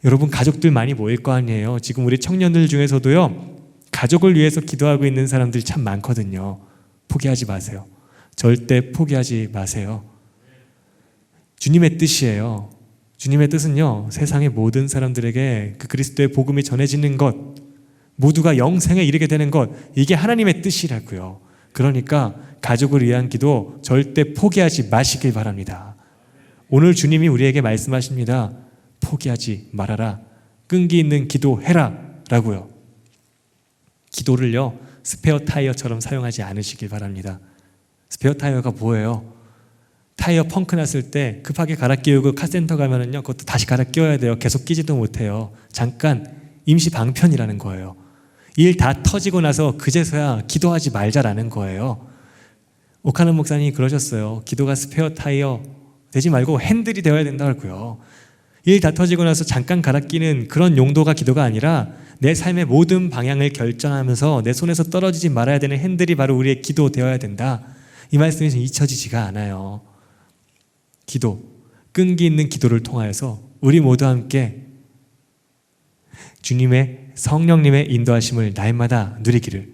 여러분 가족들 많이 모일 거 아니에요. 지금 우리 청년들 중에서도요, 가족을 위해서 기도하고 있는 사람들이 참 많거든요. 포기하지 마세요. 절대 포기하지 마세요. 주님의 뜻이에요. 주님의 뜻은요, 세상의 모든 사람들에게 그 그리스도의 복음이 전해지는 것, 모두가 영생에 이르게 되는 것, 이게 하나님의 뜻이라고요. 그러니까 가족을 위한 기도 절대 포기하지 마시길 바랍니다. 오늘 주님이 우리에게 말씀하십니다. 포기하지 말아라. 끈기 있는 기도해라 라고요. 기도를요, 스페어 타이어처럼 사용하지 않으시길 바랍니다. 스페어 타이어가 뭐예요? 타이어 펑크 났을 때 급하게 갈아 끼우고 카센터 가면은요, 그것도 다시 갈아 끼워야 돼요. 계속 끼지도 못해요. 잠깐 임시 방편이라는 거예요. 일 다 터지고 나서 그제서야 기도하지 말자라는 거예요. 오카는 목사님이 그러셨어요. 기도가 스페어 타이어 되지 말고 핸들이 되어야 된다고요. 일 다 터지고 나서 잠깐 갈아 끼는 그런 용도가 기도가 아니라 내 삶의 모든 방향을 결정하면서 내 손에서 떨어지지 말아야 되는 핸들이 바로 우리의 기도 되어야 된다. 이 말씀이 잊혀지지가 않아요. 기도, 끈기 있는 기도를 통하여서 우리 모두 함께 주님의 성령님의 인도하심을 날마다 누리기를,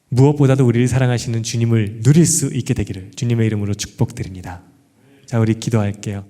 무엇보다도 우리를 사랑하시는 주님을 누릴 수 있게 되기를 주님의 이름으로 축복드립니다. 자, 우리 기도할게요.